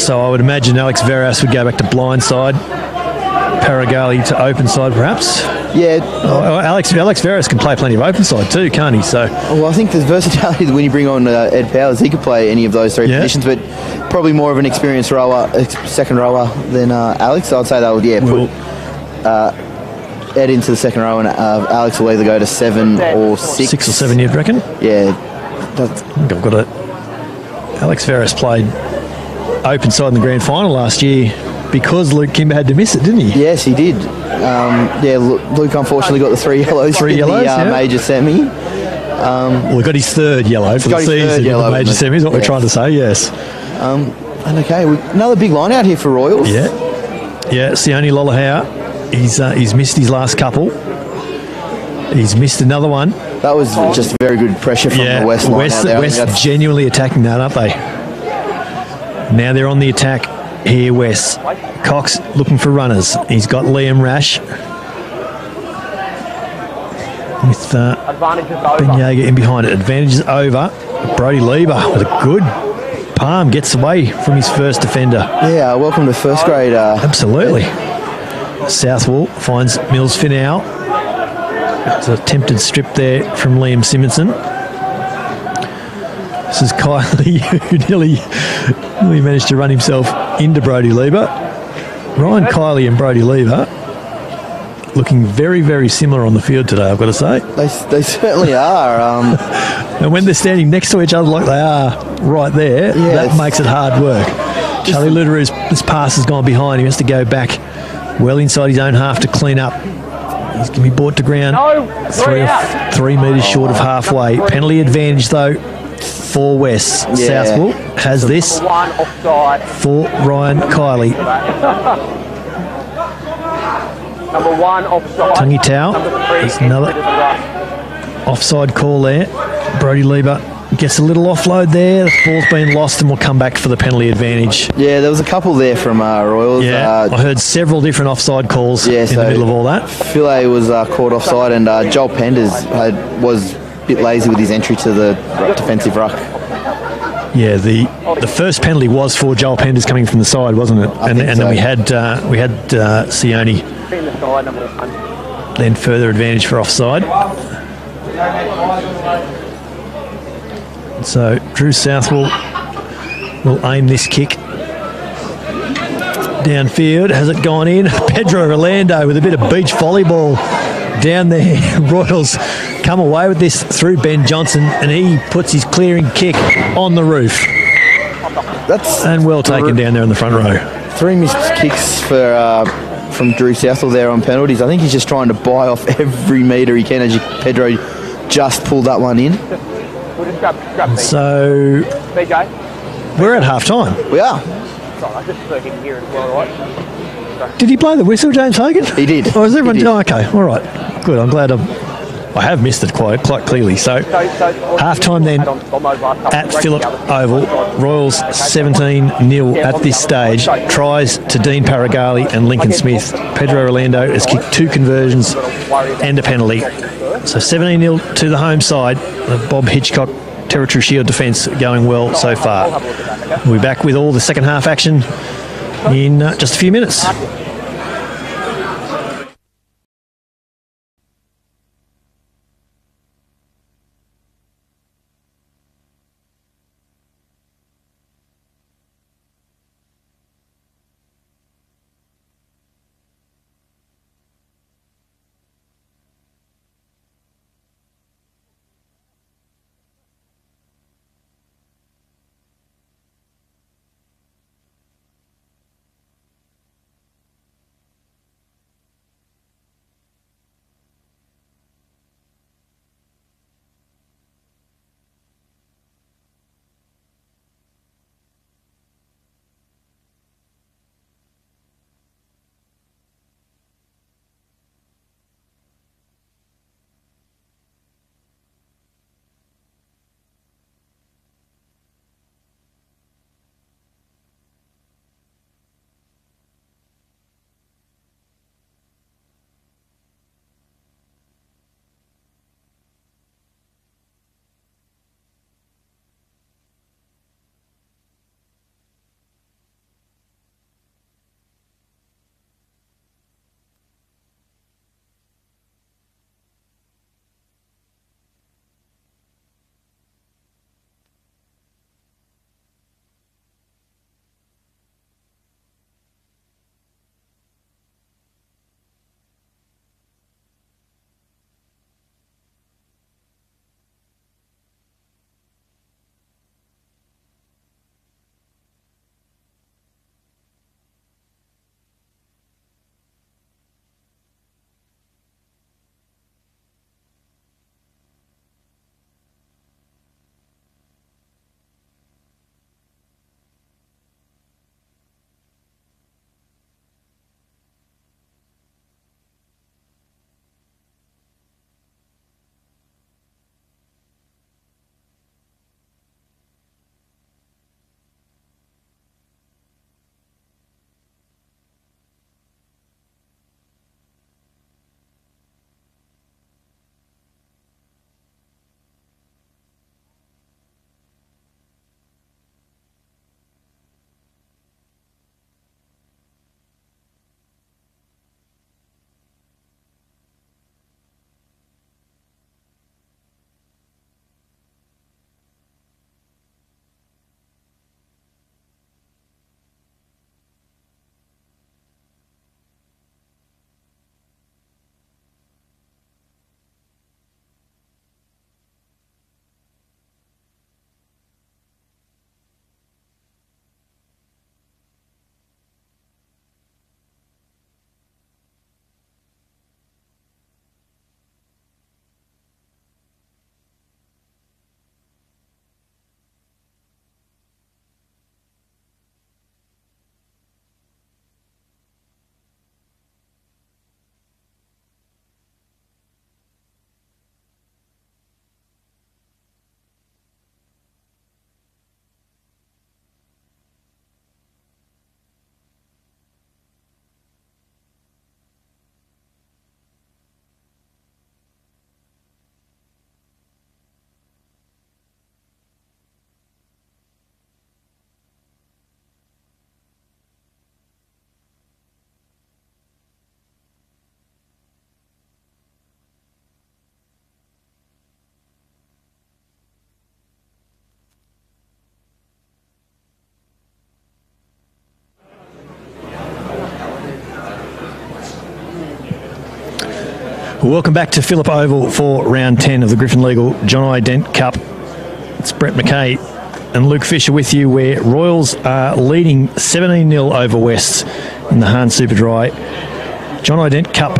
So I would imagine Alex Veras would go back to blind side, Paragali to open side perhaps. Yeah. Alex Veras can play plenty of open side too, can't he? So Well, I think there's versatility when you bring on Ed Powers. He could play any of those three positions, but probably more of an experienced rower, second rower than Alex. So I'd say they'll put Ed into the second row, and Alex will either go to 7 or 6. 6 or 7, you'd reckon? Yeah. I think I've got it. Alex Veras played open side in the grand final last year because Luke Kimber had to miss it, didn't he? Yes, he did. Luke unfortunately got the 3 yellows in the major semi. Well, he got his 3rd yellow for the season in the major semis, what we're trying to say, yes. And another big line out here for Royals. Yeah. Sione Lolohau, he's missed his last couple. He's missed another one. That was just very good pressure from the West line out there. West genuinely attacking that, aren't they? Now they're on the attack here, West. Cox looking for runners. He's got Liam Rash with Ben Yeager in behind it. Advantage is over. Brody Lieber with a good palm gets away from his first defender. Yeah, welcome to first grade. Absolutely. Southwell finds Mills Finau. It's an attempted strip there from Liam Simonson. This is Kylie who nearly managed to run himself into Brody Lieber. Ryan Kylie and Brody Lieber looking very, very similar on the field today, I've got to say. They certainly are. And when they're standing next to each other like they are right there, that makes it hard work. Charlie Luterou's this pass has gone behind. He has to go back well inside his own half to clean up. He's going to be brought to ground 3 metres short of halfway. Penalty advantage, though, for West. Southwell has this for Ryan Kiley. Number 1 offside. Tungi Tau. There's another offside call there. Brody Lieber gets a little offload there. The ball's been lost and will come back for the penalty advantage. Yeah, there was a couple there from Royals. Yeah, I heard several different offside calls in the middle of all that. Philae was caught offside, and Joel Penders was a bit lazy with his entry to the defensive ruck. Yeah, the first penalty was for Joel Penders coming from the side, wasn't it? And then we had Sione. Then further advantage for offside. So Drew Southwell will aim this kick downfield. Has it gone in? Pedro Orlando with a bit of beach volleyball down there. Royals come away with this through Ben Johnson, and he puts his clearing kick on the roof. And well taken down there in the front row. 3 missed kicks from Drew Southwell there on penalties. I think he's just trying to buy off every metre he can as Pedro just pulled that one in. So we're at half time. We are. Did he blow the whistle, James Hogan? He did. Oh, is everyone? Oh, okay, all right, good. I'm glad I have missed it quite clearly. So half time then at Phillip Oval. Royals 17-0 at this stage. Tries to Dean Paragali and Lincoln Smith. Pedro Orlando has kicked 2 conversions and a penalty. So 17-0 to the home side. The Bob Hitchcock Territory Shield defence going well so far. We'll be back with all the second half action in just a few minutes. Welcome back to Phillip Oval for round 10 of the Griffin Legal John Dent Cup. It's Brett McKay and Luke Fisher with you, where Royals are leading 17-0 over West in the Hahn Super Dry. John Dent Cup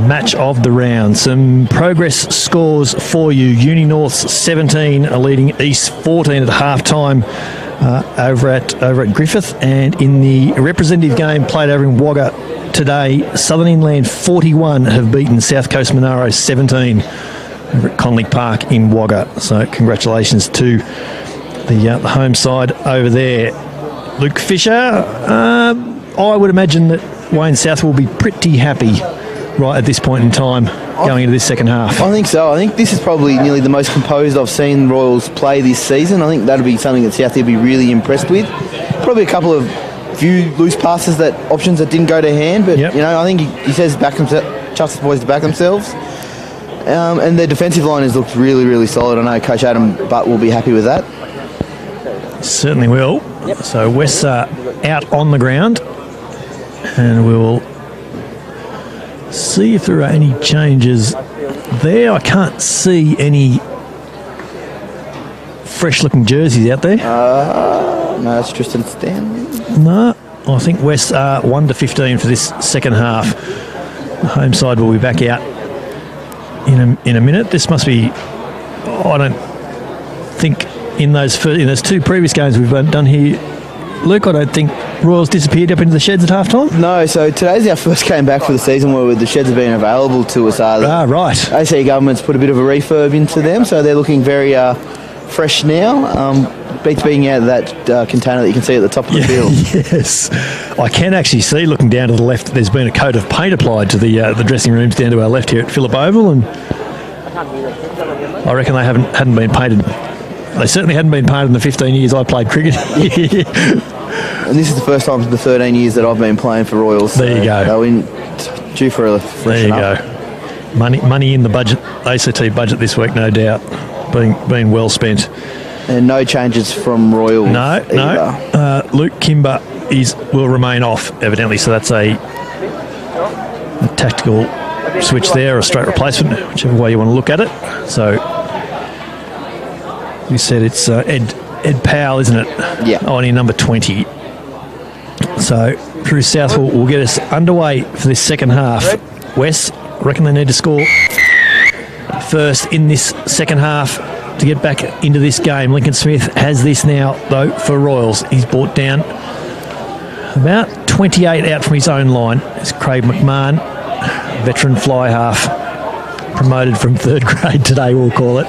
match of the round. Some progress scores for you. Uni North's 17 are leading East 14 at half-time over at Griffith. And in the representative game played over in Wagga today, Southern Inland 41 have beaten South Coast Monaro 17 over at Conley Park in Wagga. So congratulations to the home side over there. Luke Fisher, I would imagine that Wayne South will be pretty happy right at this point in time going into this second half. I think so. I think this is probably nearly the most composed I've seen Royals play this season. I think that'll be something that South will be really impressed with. Probably a couple of few loose passes, options that didn't go to hand, but you know, I think he says trusts the boys to back themselves. And their defensive line has looked really, really solid. I know Coach Adam Butt will be happy with that. Certainly will. So West's out on the ground, and we'll see if there are any changes there. I can't see any fresh-looking jerseys out there. No, that's Tristan Stanley. No, I think West are 1-15 for this second half. The home side will be back out in a minute. This must be, I don't think, in those two previous games we've done here, Luke, I don't think Royals disappeared up into the sheds at halftime. No, so today's our first game back for the season where the sheds have been available to us. Right. AC government's put a bit of a refurb into them, so they're looking very fresh now. Beats being out of that container that you can see at the top of the field. Yes. I can actually see, looking down to the left, there's been a coat of paint applied to the dressing rooms down to our left here at Phillip Oval, and I reckon they hadn't been painted. They certainly hadn't been painted in the 15 years I played cricket here. And this is the first time in the 13 years that I've been playing for Royals. There you go. They're due for a freshen up. There you go. Money in the budget, ACT budget this week, no doubt, being well spent. And no changes from Royals. No. Luke Kimber will remain off, evidently, so that's a tactical switch there, or a straight replacement, whichever way you want to look at it. So you said it's Ed Powell, isn't it? Yeah. On in number 20. So Drew South will get us underway for this second half. West, I reckon they need to score first in this second half to get back into this game. Lincoln Smith has this now, though, for Royals. He's brought down about 28 out from his own line. It's Craig McMahon, veteran fly half, promoted from third grade today, we'll call it.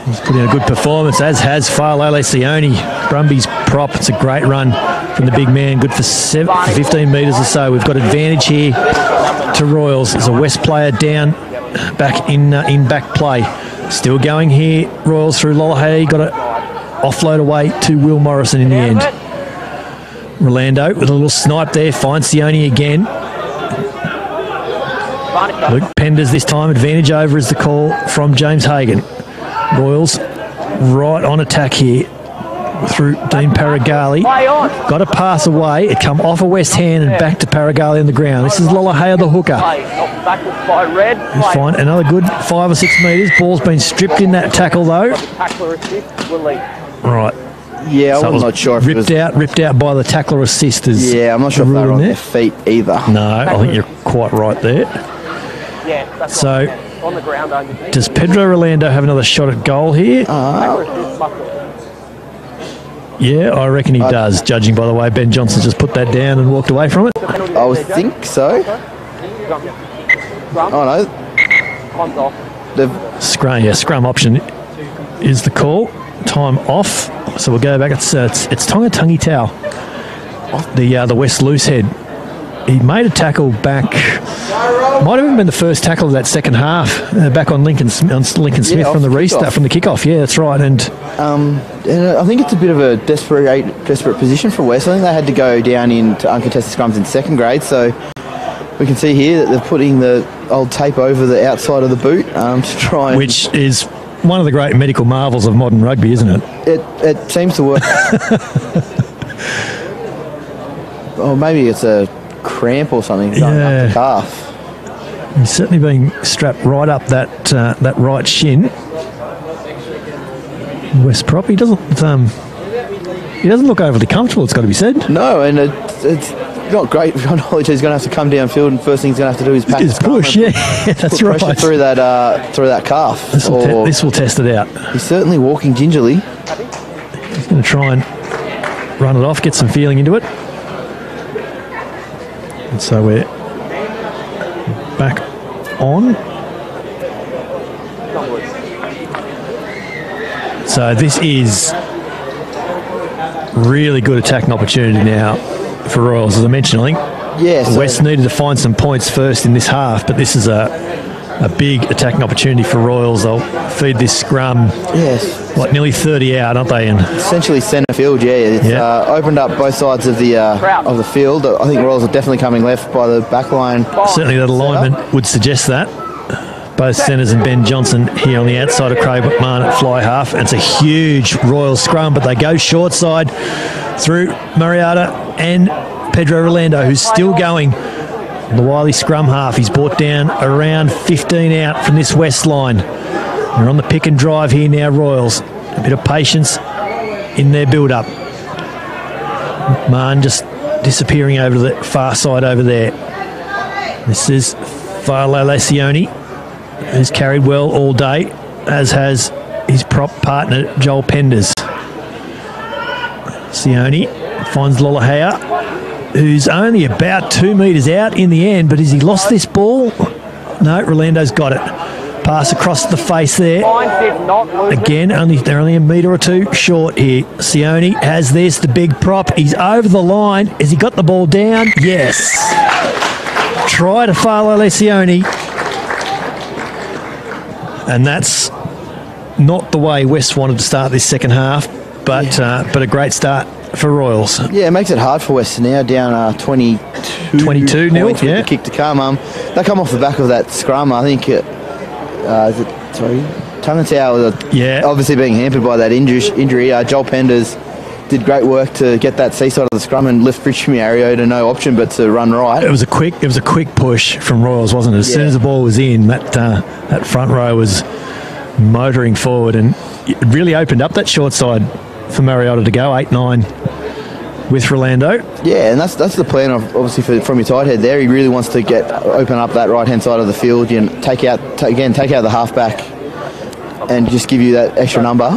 He's put in a good performance, as has Farlele Sione. Brumby's prop. It's a great run from the big man, good for 15 metres or so. We've got advantage here to Royals. There's a West player down back in back play. Still going here, Royals through Lollahey. Got to offload away to Will Morrison in the end. Rolando with a little snipe there, finds Sione again. Luke Penders this time, advantage over is the call from James Hagan. Royals right on attack here through Dean Paragali. Got to pass away. It come off a West hand and back to Paragali on the ground. This is Lollahey, the hooker. Find another good 5 or 6 metres. Ball's been stripped in that tackle though. Right. Yeah, I'm not sure if ripped out by the tackler assisters. Yeah, I'm not sure if they're on their feet either. No, I think you're quite right there. So, does Pedro Rolando have another shot at goal here? Yeah, I reckon he does, judging by the way Ben Johnson just put that down and walked away from it. I would think so. Oh no. Scrum option is the call. Time off. So we'll go back. It's Tonga Tungi Tau, the West loose head. He made a tackle back. Might have even been the first tackle of that second half, back on Lincoln Smith from the restart, from the kickoff. Yeah, that's right. And I think it's a bit of a desperate position for West. I think they had to go down into uncontested scrums in second grade. So we can see here that they're putting the old tape over the outside of the boot to try and... Which is one of the great medical marvels of modern rugby, isn't it? It seems to work. Or maybe it's a cramp or something going up the calf. He's certainly being strapped right up that right shin. West prop, he doesn't look overly comfortable, it's got to be said. No, and it's not great. Knowledge he's going to have to come downfield, and first thing he's going to have to do is pack his push. Yeah, that's put right. Pressure through that calf. This will test it out. He's certainly walking gingerly. He's going to try and run it off, get some feeling into it. And so we're back on. So this is really good attacking opportunity now for Royals, as I mentioned. I think West needed to find some points first in this half, but this is a big attacking opportunity for Royals. They'll feed this scrum. Yes. Nearly 30 out, aren't they? And essentially centre field, It's opened up both sides of the field. I think Royals are definitely coming left by the back line. Certainly that alignment would suggest that. Both centres and Ben Johnson here on the outside of Craig McMahon at fly half. And it's a huge Royal scrum, but they go short side through Mariota and Pedro Rolando, who's still going. The wily scrum half, he's brought down around 15 out from this West line. They're on the pick and drive here now, Royals. A bit of patience in their build-up. McMahon just disappearing over to the far side over there. This is Philo Lesioni, who's carried well all day, as has his prop partner, Joel Penders. Sione finds Lolahea, who's only about 2 metres out in the end, but has he lost this ball? No, Rolando's got it. Pass across the face there. Again, they're only a metre or two short here. Sione has this, the big prop. He's over the line. Has he got the ball down? Yes. Try to follow Lesioni. And that's not the way West wanted to start this second half, but a great start for Royals. Yeah, it makes it hard for West now, down 22 nil. With the kick to come. They come off the back of that scrum. I think Tungatau obviously being hampered by that injury. Joel Penders did great work to get that seaside of the scrum and lift Rich Miario to no option but to run right. It was a quick push from Royals, wasn't it? As soon as the ball was in, that front row was motoring forward, and it really opened up that short side for Mariota to go 8-9 with Rolando. Yeah, and that's the plan obviously from your tight head there. He really wants to open up that right hand side of the field and take out the halfback and just give you that extra number.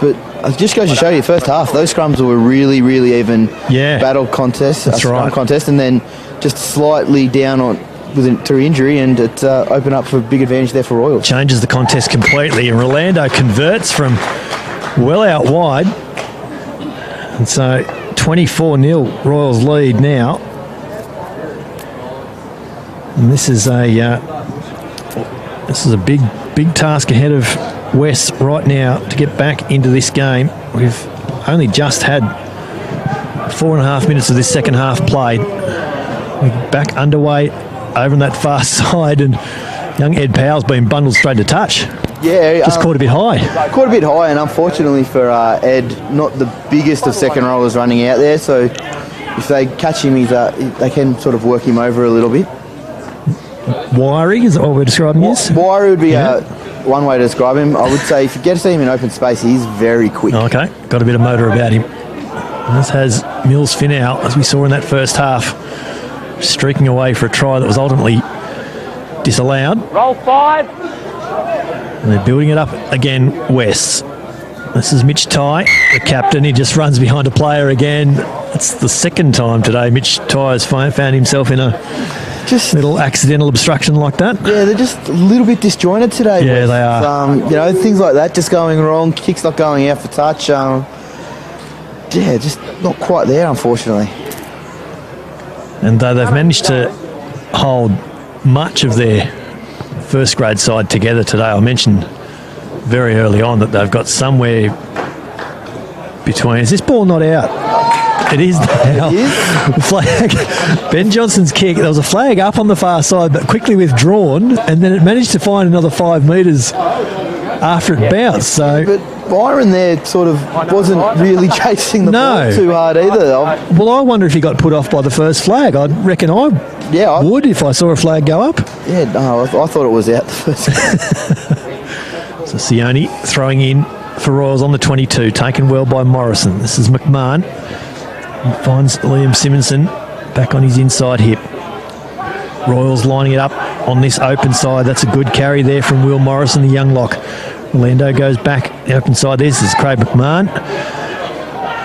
But it just goes to show you, first half, those scrums were really, really even battle contest. That's right. Contest, and then just slightly down through injury, and it opened up for a big advantage there for Royals. Changes the contest completely, and Rolando converts from well out wide. And so 24-0 Royals lead now. And this is a big task ahead of West right now to get back into this game. We've only just had 4.5 minutes of this second half played. We're back underway over on that far side, and young Ed Powell's been bundled straight to touch. Yeah, just caught a bit high. And unfortunately for Ed, not the biggest of second rollers running out there. So if they catch him, they can sort of work him over a little bit. Wiry, is that what we're describing this? Wiry would be one way to describe him. I would say if you get to see him in open space, he's very quick. Okay, got a bit of motor about him. This has Mills Finau, as we saw in that first half, streaking away for a try that was ultimately disallowed. Roll 5. And they're building it up again, West. This is Mitch Ty, the captain. He just runs behind a player again. It's the second time today Mitch Ty has found himself in a little accidental obstruction like that. Yeah, they're just a little bit disjointed today. Yeah, West. They are. Things like that just going wrong. Kick's not going out for touch. Just not quite there, unfortunately. And they've managed to hold much of their first grade side together today. I mentioned very early on that they've got somewhere between. Is this ball not out? It is now. The flag. Ben Johnson's kick. There was a flag up on the far side, but quickly withdrawn, and then it managed to find another 5 metres after it bounced. So, But Byron there sort of wasn't really chasing the ball too hard either. Well, I wonder if he got put off by the first flag. I reckon I would if I saw a flag go up. Yeah, no, I thought it was out the first. So Sione throwing in for Royals on the 22, taken well by Morrison. This is McMahon. He finds Liam Simonson back on his inside hip. Royals lining it up on this open side. That's a good carry there from Will Morrison, the young lock. Orlando goes back, the open side. This is Craig McMahon.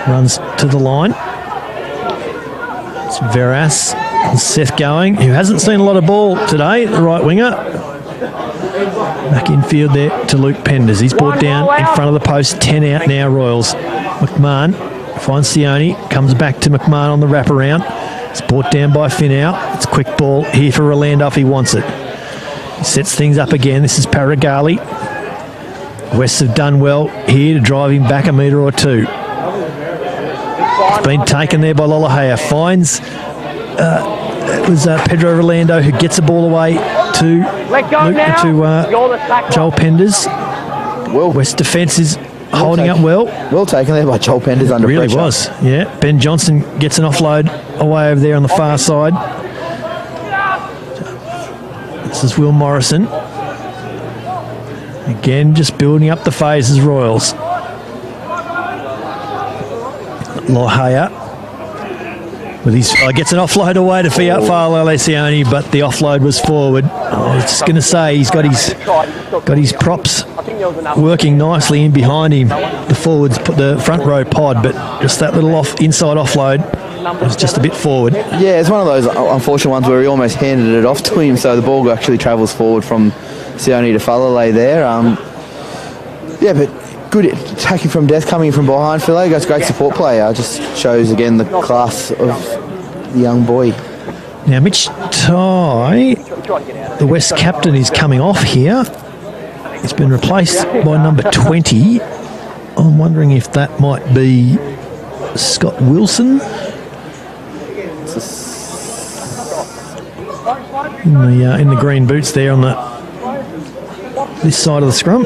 Runs to the line. It's Veras and Seth going, who hasn't seen a lot of ball today, the right winger. Back infield there to Luke Penders. He's brought down in front of the post. 10 out now, Royals. McMahon finds Sione, comes back to McMahon on the wraparound. It's brought down by Finau. It's a quick ball here for Orlando if he wants it. He sets things up again. This is Paragali. Wests have done well here to drive him back a metre or two. It's been taken there by Lolohea. Finds it was Pedro Orlando who gets the ball away to Joel Penders. Well, West defence is holding up well. Well taken there by Joel Penders under pressure. Really was, yeah. Ben Johnson gets an offload away over there on the far side. This is Will Morrison. Again, just building up the phases, Royals. Lolohea with his gets an offload away to Fiala Alessioni, but the offload was forward. I was just going to say he's got his props working nicely in behind him. The forwards put the front row pod, but just that little inside offload was just a bit forward. Yeah, it's one of those unfortunate ones where he almost handed it off to him, so the ball actually travels forward from Sione to Falale there. Yeah, but good attacking from death, coming from behind. Philo goes great support player. Just shows again the class of the young boy. Now Mitch Ty, the West captain, is coming off here. He's been replaced by number 20. I'm wondering if that might be Scott Wilson. In the green boots there on this side of the scrum.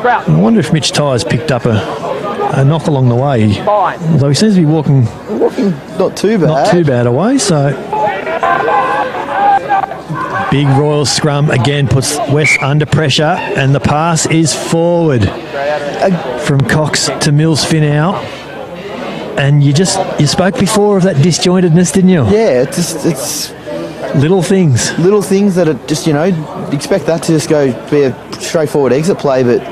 I wonder if Mitch Ty's picked up a knock along the way. Although he seems to be walking not too bad away. So big Royal scrum again puts West under pressure, and the pass is forward from Cox to Mills Finau. And you spoke before of that disjointedness, didn't you? Yeah, it's little things. Little things that are just, expect that to just be a straightforward exit play, but,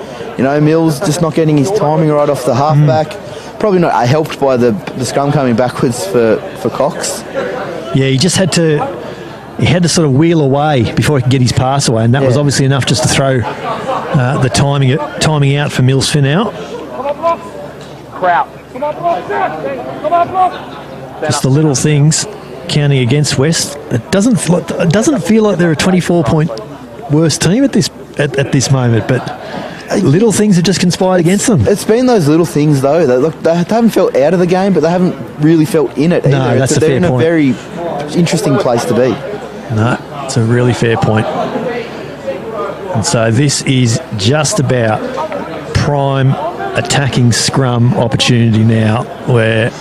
Mills just not getting his timing right off the halfback. Probably not helped by the scrum coming backwards for Cox. Yeah, he just had to sort of wheel away before he could get his pass away, and that was obviously enough just to throw the timing out for Mills Finau. Just the little things counting against West. It doesn't feel like they're a 24-point worst team at this moment, but little things have just conspired against them. It's been those little things though. They haven't felt out of the game, but they haven't really felt in it either. No, that's a fair point. They're in a very interesting place to be. No, it's a really fair point. And so this is just about prime attacking scrum opportunity now, where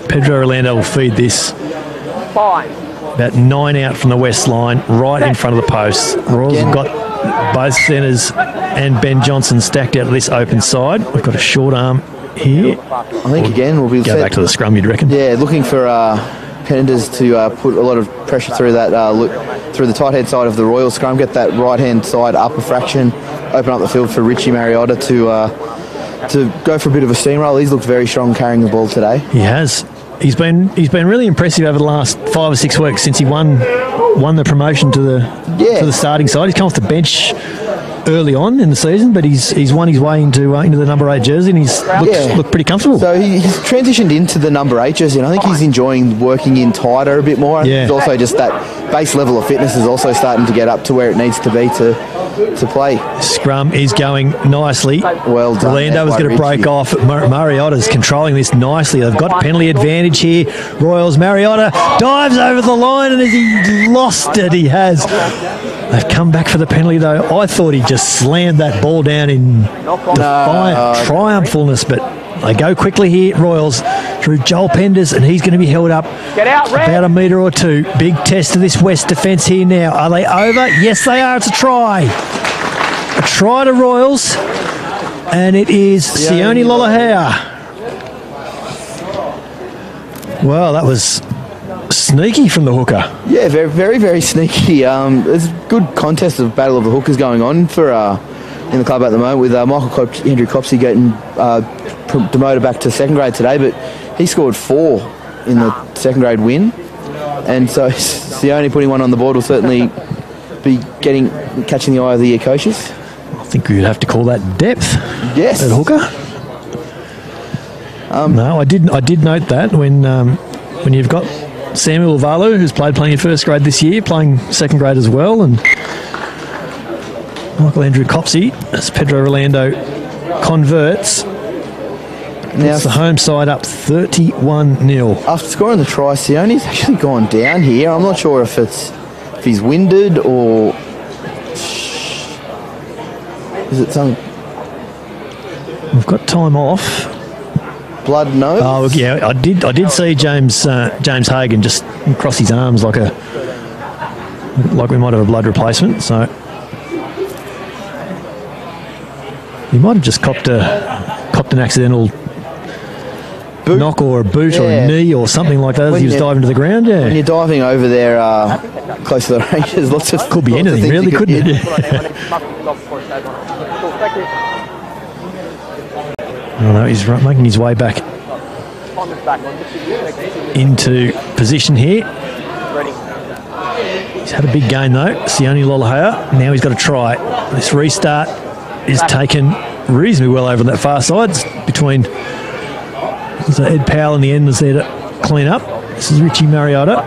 Pedro Orlando will feed this about 9 out from the West line, right in front of the post. Royals have got both centres and Ben Johnson stacked out of this open side. We've got a short arm here. I think again we'll be go back to the scrum, you'd reckon? Yeah, looking for Penders to put a lot of pressure through that through the tight head side of the Royal scrum, get that right hand side up a fraction, open up the field for Richie Mariotta to go for a bit of a steamroll. He's looked very strong carrying the ball today. He has. He's been really impressive over the last 5 or 6 weeks since he won the promotion to the starting side. He's come off the bench early on in the season, but he's won his way into the number 8 jersey, and he's looked pretty comfortable. So he's transitioned into the number 8 jersey, and I think he's enjoying working in tighter a bit more. Yeah. He's also just that base level of fitness is also starting to get up to where it needs to be to to play. Scrum is going nicely. Well done. Orlando was going to break off. Mariotta's controlling this nicely. They've got penalty advantage here. Royals, Mariotta dives over the line, and as he lost it, he has. They've come back for the penalty, though. I thought he just slammed that ball down in defiant triumphfulness, but they go quickly here, Royals, through Joel Penders, and he's going to be held up about a metre or two. Big test of this West defence here now. Are they over? Yes, they are. It's a try. A try to Royals, and it is Sione Lolohea. Well, that was sneaky from the hooker. Yeah, very, very, very sneaky. There's a good contest of Battle of the Hookers going on for in the club at the moment, with Andrew Copsey getting demoted back to second grade today, but he scored 4 in the second grade win, and so Sione putting one on the board will certainly be catching the eye of the coaches. I think we would have to call that depth. Yes, at hooker. No, I did note that when you've got Samuel Valu, who's playing in first grade this year, playing second grade as well, and Michael Andrew Copsey, as Pedro Orlando converts. Now it's the home side up 31-0. After scoring the try, Sione's actually gone down here. I'm not sure if he's winded or is it something. We've got time off. Blood nose. Oh yeah, I did see James Hagan just cross his arms like we might have a blood replacement. So he might have just copped an accidental knock or a boot or a knee or something like that as he was diving to the ground. Yeah, when you're diving over there close to the range, there's lots of could be anything really, couldn't it? Oh no, he's making his way back into position here. He's had a big gain though, Sione Lolohea. Now he's got to try. This restart is taken reasonably well over on that far side. It's between Ed Powell in the end is there to clean up. This is Richie Mariotta.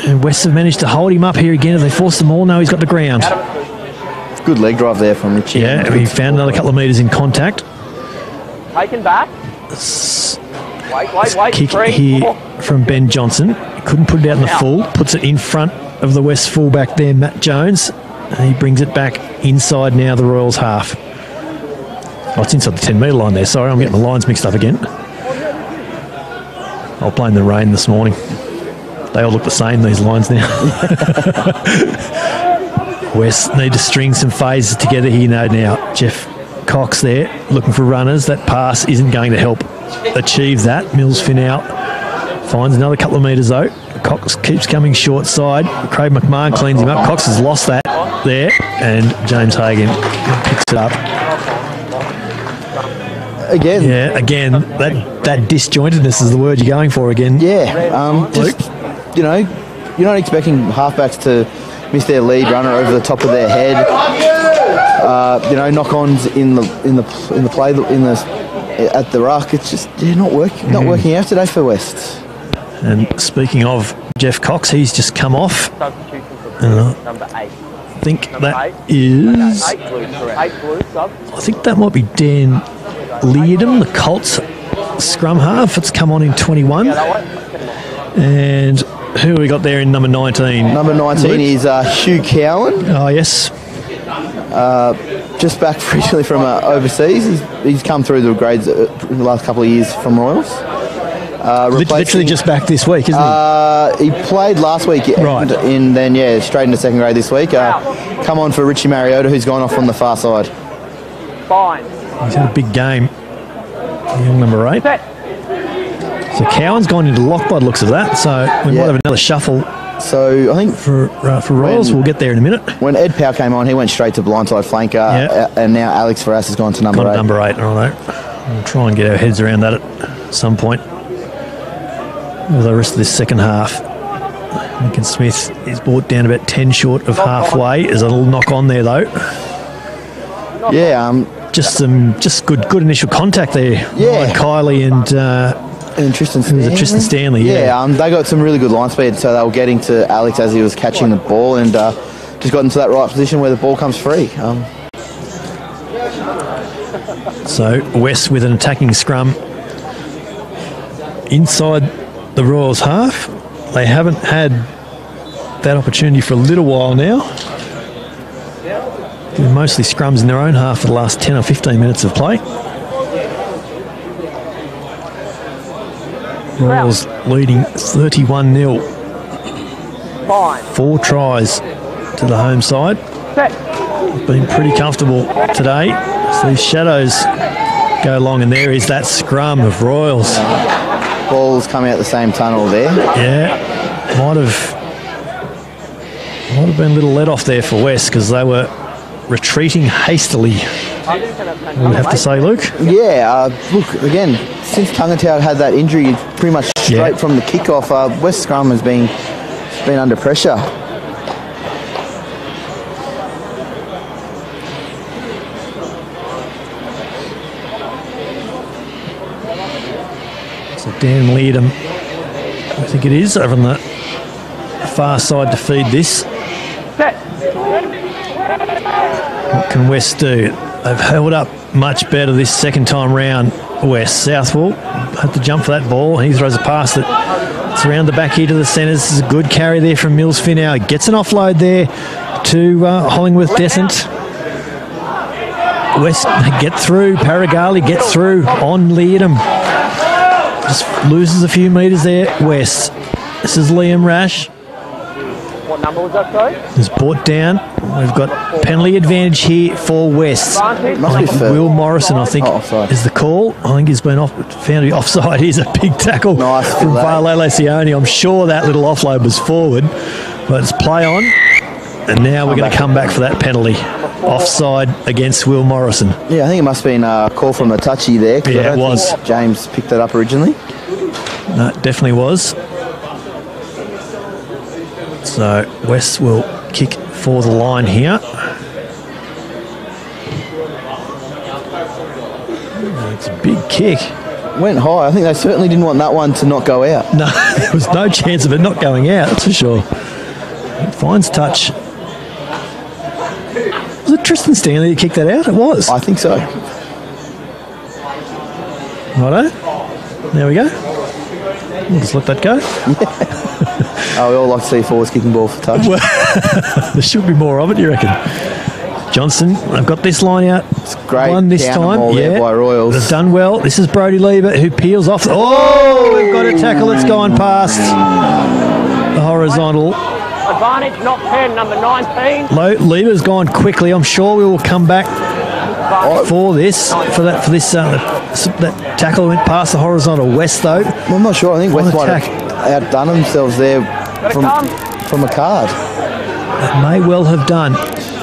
And West have managed to hold him up here again as they force the ball. Now he's got the ground. Good leg drive there from Richie. Yeah, he found another couple of metres in contact. Taken back. Kick here from Ben Johnson. Couldn't put it out in the full. Puts it in front of the West fullback there, Matt Jones. And he brings it back inside now the Royals half. Oh, it's inside the 10-metre line there. Sorry, I'm getting the lines mixed up again. I'll blame the rain this morning. They all look the same, these lines now. West need to string some phases together here now. Jeff Cox there looking for runners. That pass isn't going to help achieve that. Mills Finau finds another couple of metres though. Cox keeps coming short side. Craig McMahon cleans him up. Cox has lost that there, and James Hagan picks it up. Again, that disjointedness is the word you're going for again. Yeah, you're not expecting halfbacks to miss their lead runner over the top of their head. Knock-ons in the play at the ruck. It's just not working out today for West. And speaking of Jeff Cox, he's just come off. Number 8. I think that is. I think that might be Dan Leardom, the Colts scrum half. It's come on in 21. And who have we got there in number 19? Number 19 Luke? Is Hugh Cowan. Oh, yes. Just back recently from overseas. He's come through the grades in the last couple of years from Royals. Literally just back this week, isn't he? He played last week, right? And then straight into second grade this week. Come on for Richie Mariotta, who's gone off on the far side. Fine. He's had a big game. Young number 8. So Cowan's gone into lock by the looks of that. So we might have another shuffle. So I think for Royals, we'll get there in a minute. When Ed Powell came on, he went straight to blindside flanker, and now Alex Ferras has gone to number 8. Number 8, all right. We'll try and get our heads around that at some point. With the rest of this second half, Lincoln Smith is brought down about 10 short of halfway. There's a little knock on there though. Yeah, just good initial contact there. Yeah, Kylie and Tristan Stanley. Tristan Stanley. Yeah, they got some really good line speed, so they were getting to Alex as he was catching the ball, and just got into that right position where the ball comes free. So West with an attacking scrum inside the Royals half. They haven't had that opportunity for a little while now. They're mostly scrums in their own half for the last 10 or 15 minutes of play. Royals leading 31-0. 4 tries to the home side. Been pretty comfortable today. So these shadows go long, and there is that scrum of Royals. Ball's coming out the same tunnel there. Yeah, might have been a little let off there for West because they were retreating hastily. We would have to say, Luke. Yeah, look, again, since Tangatown had that injury pretty much straight from the kickoff, West scrum has been under pressure. So Dan Leardom, I think it is, over on the far side to feed this. What can West do? They've held up much better this second time round. West. Southwell had to jump for that ball. He throws a pass that it's around the back here to the centres. This is a good carry there from Mills Finau. Gets an offload there to Hollingworth Descent. West get through. Paragali gets through on Leardom. Just loses a few metres there. West. This is Liam Rash. What number was that, sorry? Is brought down. We've got penalty advantage here for West. Will Morrison, I think, is the call. I think he's been found to be offside. Here's a big tackle from Valele Sione. I'm sure that little offload was forward, but it's play on. And now we're going to come back for that penalty. Offside against Will Morrison. Yeah, I think it must have been a call from the touchy there. Yeah, it was. James picked that up originally. No, it definitely was. So West will kick for the line here. It's a big kick. Went high. I think they certainly didn't want that one to not go out. No, there was no chance of it not going out, that's for sure. Finds touch. Was it Tristan Stanley that kicked that out? It was. I think so. Righto. There we go. We'll just let that go. We all like to see forwards kicking ball for touch. Well, there should be more of it, you reckon? Johnson, I've got this line out. It's great. One this time. Yeah, by Royals. They've done well. This is Brody Lieber who peels off. Oh, we've got a tackle that's gone past the horizontal. Advantage, not 10, number 19. Lieber's gone quickly. I'm sure we will come back for this. That tackle went past the horizontal. West, though. Well, I'm not sure. I think West might have outdone themselves there from a card. It may well have done.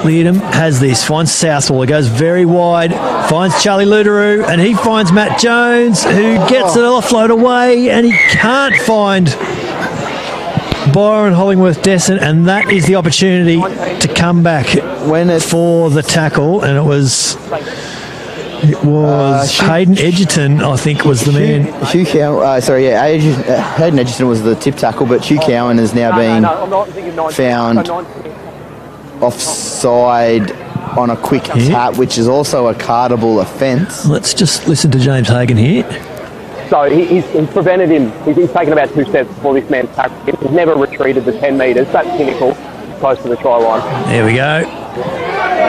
Leardom has this, finds Southwell, it goes very wide, finds Charlie Luderoo, and he finds Matt Jones, who gets it offload away, and he can't find Byron Hollingworth Descent, and that is the opportunity to come back for the tackle, and it was Hayden Edgerton, I think, was the man. Hayden Edgerton was the tip tackle, but Hugh Cowan has now been found offside on a quick tap, which is also a cardable offence. Let's just listen to James Hagan here. So he's prevented him. He's taken about 2 steps before this man's tackled him. He's never retreated the 10 metres. That's pinnacle, close to the try line. There we go.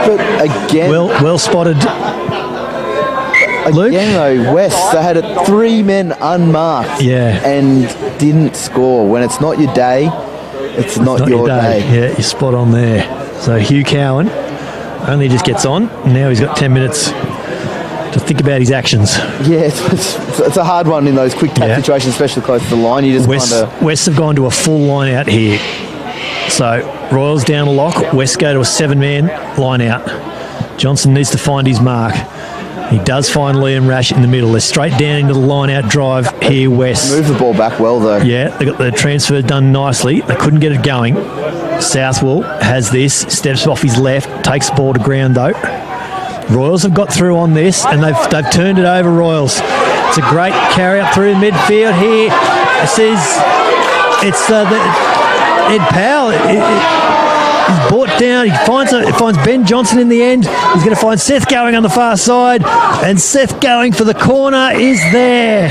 But again, well spotted. Luke? Again, though, West, they had 3 men unmarked and didn't score. When it's not your day, it's not your day. Yeah, you're spot on there. So Hugh Cowan only just gets on. Now he's got 10 minutes to think about his actions. Yeah, it's a hard one in those quick tap situations, especially close to the line. You just West have gone to a full line out here. So Royals down a lock. West go to a 7-man line out. Johnson needs to find his mark. He does find Liam Rash in the middle. They're straight down into the line-out drive here, West. Move the ball back well, though. Yeah, they got the transfer done nicely. They couldn't get it going. Southwell has this, steps off his left, takes the ball to ground, though. Royals have got through on this, and they've turned it over, Royals. It's a great carry up through midfield here. It's the Ed Powell. He's brought down. He finds Ben Johnson in the end. He's going to find Seth Going on the far side. And Seth Going for the corner is there.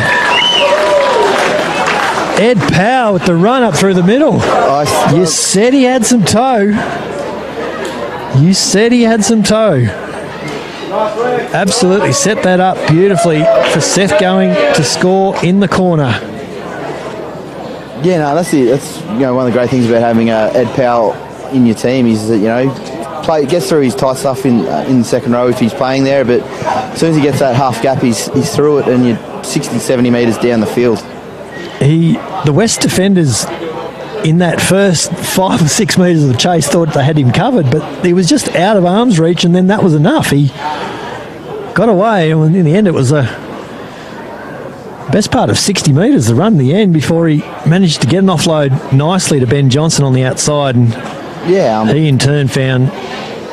Ed Powell with the run up through the middle. You said he had some toe. You said he had some toe. Absolutely set that up beautifully for Seth Going to score in the corner. Yeah, no, that's it. That's one of the great things about having Ed Powell in your team is that gets through his tight stuff in the second row if he's playing there, but as soon as he gets that half gap, he's through it and you're 60, 70 metres down the field. The West defenders in that first 5 or 6 metres of the chase thought they had him covered, but he was just out of arm's reach, and then that was enough. He got away, and in the end it was a best part of 60 metres, the run in the end, before he managed to get an offload nicely to Ben Johnson on the outside, and he in turn found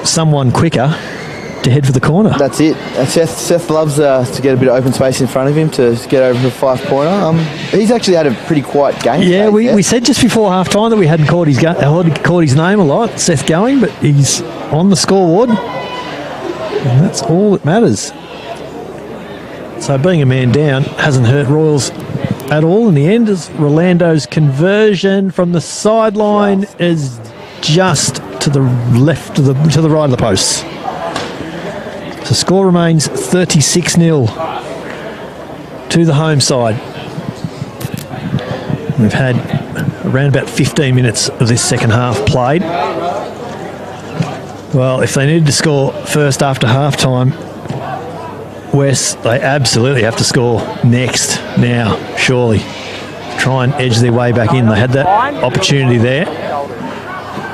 someone quicker to head for the corner. That's it. Seth loves to get a bit of open space in front of him to get over the 5-pointer. He's actually had a pretty quiet game. Yeah, we said just before half time that we hadn't called his name a lot, Seth Going, but he's on the scoreboard, and that's all that matters. So being a man down hasn't hurt Royals at all in the end, as Rolando's conversion from the sideline is just to the left, to the right of the posts. So score remains 36-0 to the home side. We've had around about 15 minutes of this second half played. Well, if they needed to score first after half-time, West, they absolutely have to score next now, surely. Try and edge their way back in. They had that opportunity there.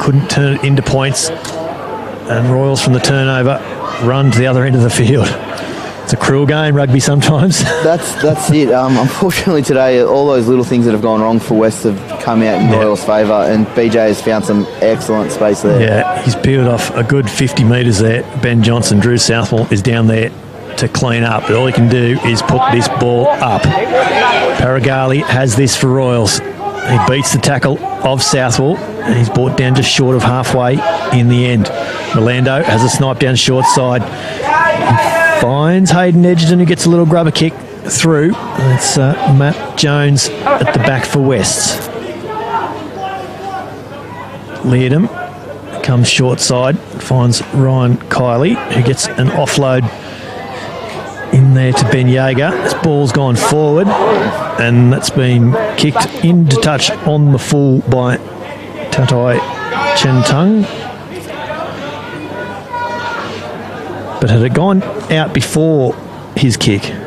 Couldn't turn it into points. And Royals from the turnover run to the other end of the field. It's a cruel game, rugby sometimes. That's it. Unfortunately today, all those little things that have gone wrong for West have come out in Royals' favour, and BJ has found some excellent space there. Yeah, he's peeled off a good 50 metres there. Ben Johnson, Drew Southwell is down there to clean up, but all he can do is put this ball up. Paragali has this for Royals. He beats the tackle of Southwell, and he's brought down just short of halfway in the end. Rolando has a snipe down short side. He finds Hayden Edgerton, who gets a little grubber kick through. It's Matt Jones at the back for West. Leardom comes short side, finds Ryan Kiley, who gets an offload in there to Ben Yeager. This ball's gone forward, and that's been kicked into touch on the full by Tatai Chentung. But had it gone out before his kick? Before,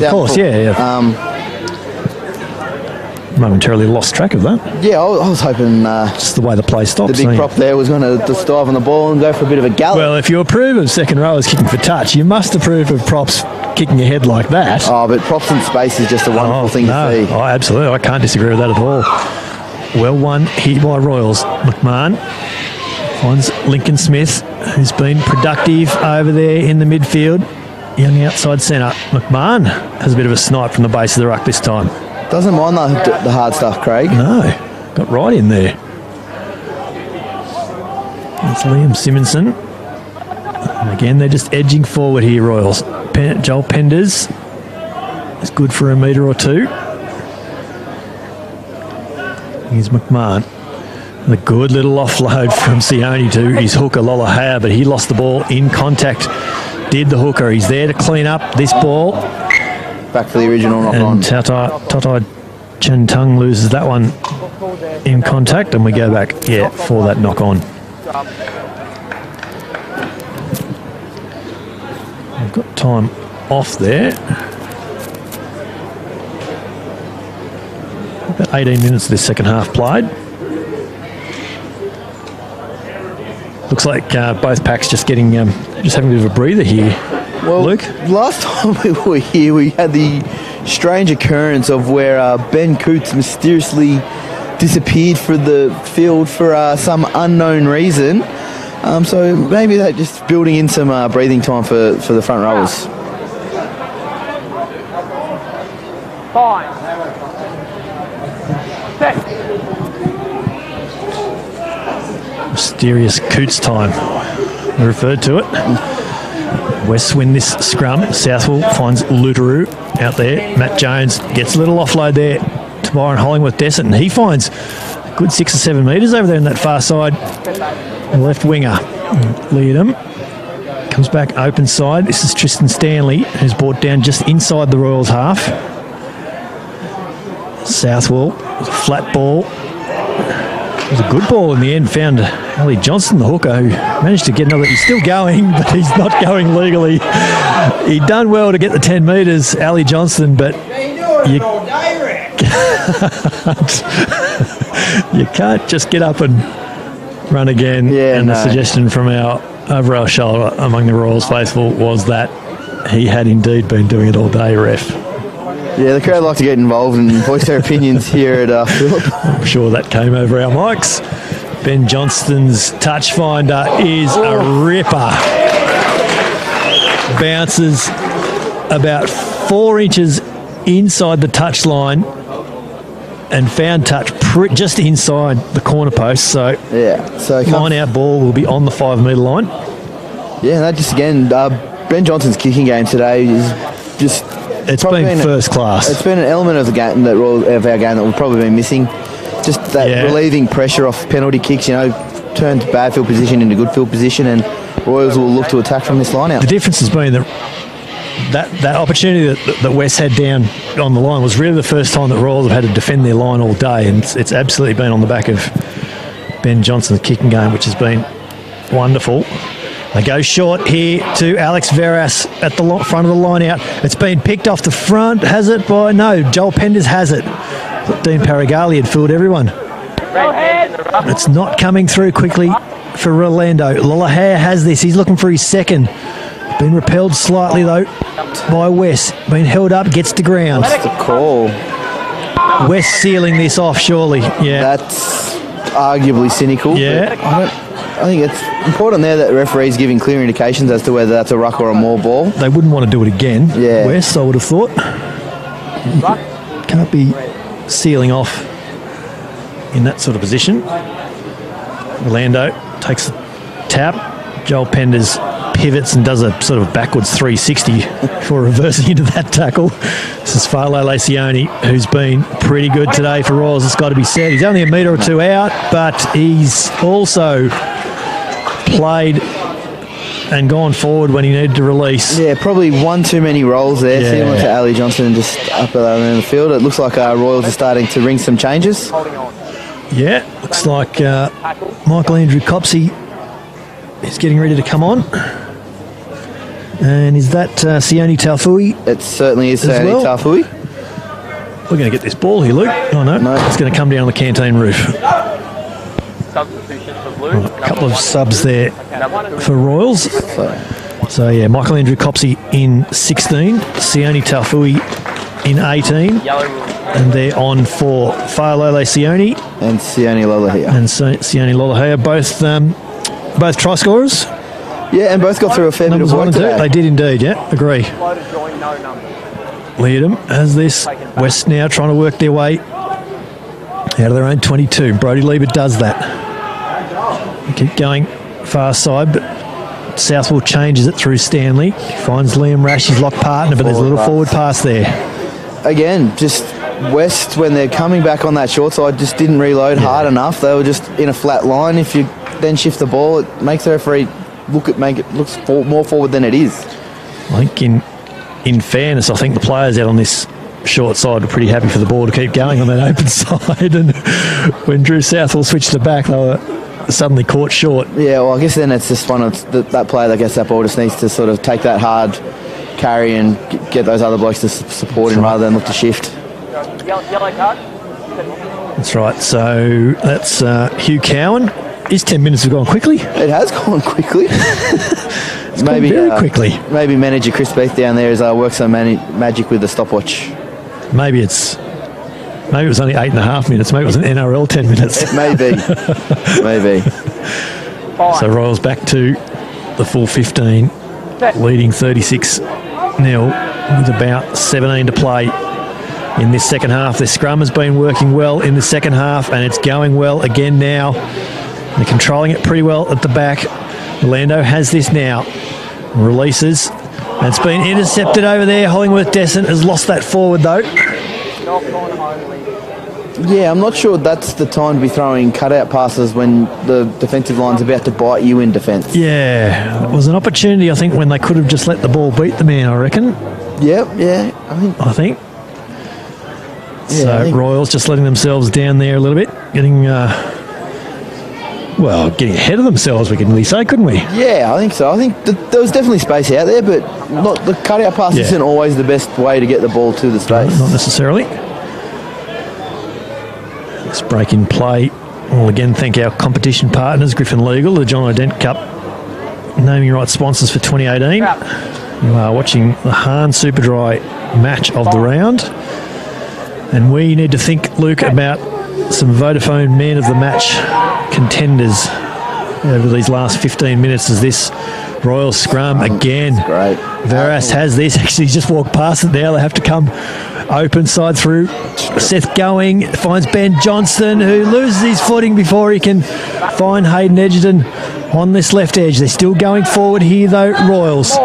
of course, yeah. Momentarily lost track of that. Yeah, I was hoping... just the way the play stops. The big prop there was going to just dive on the ball and go for a bit of a gallop. Well, if you approve of second rowers kicking for touch, you must approve of props kicking ahead like that. Oh, but props in space is just a wonderful thing to see. Oh, absolutely. I can't disagree with that at all. Well won here by Royals. McMahon finds Lincoln Smith, who's been productive over there in the midfield. Young outside centre. McMahon has a bit of a snipe from the base of the ruck this time. Doesn't mind the hard stuff, Craig. No, got right in there. It's Liam Simonson. And again, they're just edging forward here, Royals. Joel Penders is good for a metre or two. Here's McMahon. And a good little offload from Sione to his hooker, Lolohea, but he lost the ball in contact. Did the hooker. He's there to clean up this ball. Back for the original knock on. And Tatai Chentung loses that one in contact, and we go back, for that knock on. We've got time off there. About 18 minutes of this second half played. Looks like both packs just having a bit of a breather here. Well, Luke? Last time we were here, we had the strange occurrence of where Ben Coots mysteriously disappeared from the field for some unknown reason. So maybe that just building in some breathing time for the front rowers. Fine. Set. Mysterious Coots time, we referred to it. West win this scrum. Southwell finds Lutaroo out there. Matt Jones gets a little offload there to Byron Hollingworth Dessert, and he finds a good 6 or 7 metres over there in that far side. Left winger, Leadham. Comes back open side. This is Tristan Stanley, who's brought down just inside the Royals half. Southwell, flat ball. It was a good ball in the end. Found Ali Johnson, the hooker, who managed to get another. He's still going, but he's not going legally. He done well to get the 10 metres, Ali Johnson, but you can't just get up and run again. The suggestion from our over our shoulder among the Royals faithful was that he had indeed been doing it all day, ref. Yeah, the crowd like to get involved and voice their opinions here at Phillip. I'm sure that came over our mics. Ben Johnston's touch finder is a ripper. Bounces about 4 inches inside the touch line and found touch just inside the corner post. So line out ball will be on the 5 metre line. Yeah, that just again, Ben Johnston's kicking game today is just. It's been first class. It's been an element of the game of our game that we've probably been missing. Just that relieving pressure off penalty kicks, turns bad field position into good field position, and Royals will look to attack from this line out. The difference has been that opportunity that West had down on the line was really the first time that Royals have had to defend their line all day, and it's absolutely been on the back of Ben Johnson's kicking game, which has been wonderful. They go short here to Alex Veras at the front of the line out. It's been picked off the front. Has it by? No, Joel Penders has it. But Dean Paragali had fooled everyone. It's not coming through quickly for Rolando. Lollahare has this. He's looking for his second. Been repelled slightly, though, by West. Been held up, gets to ground. That's the call. West sealing this off, surely. Yeah. That's arguably cynical. Yeah. I think it's important there that the referee's giving clear indications as to whether that's a ruck or a maul ball. They wouldn't want to do it again. Yeah. West, I would have thought. Can't be sealing off in that sort of position. Orlando takes a tap. Joel Penders pivots and does a sort of backwards 360 before reversing into that tackle. This is Falo Lacioni, who's been pretty good today for Royals, it's got to be said. He's only a metre or two out, but he's also played and gone forward when he needed to release. Yeah, probably one too many rolls there, similar to Ali Johnson just up around the field. It looks like our Royals are starting to ring some changes. Yeah, looks like Michael Andrew Copsey is getting ready to come on. And is that Sione Taufui? It certainly is Sione Taufui. We're going to get this ball here, Luke. Oh, no. It's going to come down on the canteen roof. Substitution for Blue. A couple of subs there for Royals. So yeah, Michael Andrew Copsey in 16, Sione Taufui in 18, and they're on for Fa'alole Sione and Sione Lolohea. And Sione Lolohea, both try scorers. Yeah, and both got through a fair bit of work today. They did indeed, yeah, agree. Leadham has this. West now trying to work their way out of their own 22. Brody Liebert does that. Keep going far side, but Southwell changes it through Stanley. Finds Liam Rash, his lock partner, but there's a little forward pass there. Again, just West, when they're coming back on that short side, just didn't reload hard enough. They were just in a flat line. If you then shift the ball, it makes the referee make it look more forward than it is. I think in fairness, I think the players out on this short side were pretty happy for the ball to keep going on that open side, and when Drew Southwell switched it back, they were suddenly caught short. Yeah, well, I guess then it's just one of that player that gets that ball just needs to sort of take that hard carry and get those other blokes to support him rather than look to shift. Yellow card. That's right. So that's Hugh Cowan. His 10 minutes have gone quickly. It has gone quickly. It's maybe very quickly. Maybe manager Chris Beath down there has worked some magic with the stopwatch. Maybe it was only 8.5 minutes. Maybe it was an NRL 10 minutes. Maybe. So Royals back to the full 15, leading 36-0 with about 17 to play in this second half. The scrum has been working well in the second half, and it's going well again now. They're controlling it pretty well at the back. Orlando has this now. Releases. And it's been intercepted over there. Hollingworth Descent has lost that forward though. Yeah, I'm not sure that's the time to be throwing cutout passes when the defensive line's about to bite you in defence. Yeah, it was an opportunity, I think, when they could have just let the ball beat the man, I reckon. Yep, yeah, I think. So Royals just letting themselves down there a little bit, getting ahead of themselves, we can really say, couldn't we? Yeah, I think so. I think there was definitely space out there, but not the cutout pass isn't always the best way to get the ball to the space. No, not necessarily. Let's break in play. We'll again thank our competition partners, Griffin Legal, the John Dent Cup naming right sponsors for 2018. You are watching the Hahn Superdry match of the round. And we need to think, Luke, about some Vodafone Man of the Match contenders over these last 15 minutes as this Royal scrum again. Great. Veras has this. Actually, he's just walked past it now. They have to come open side through. Seth going, finds Ben Johnston, who loses his footing before he can find Hayden Edgerton on this left edge. They're still going forward here, though, Royals.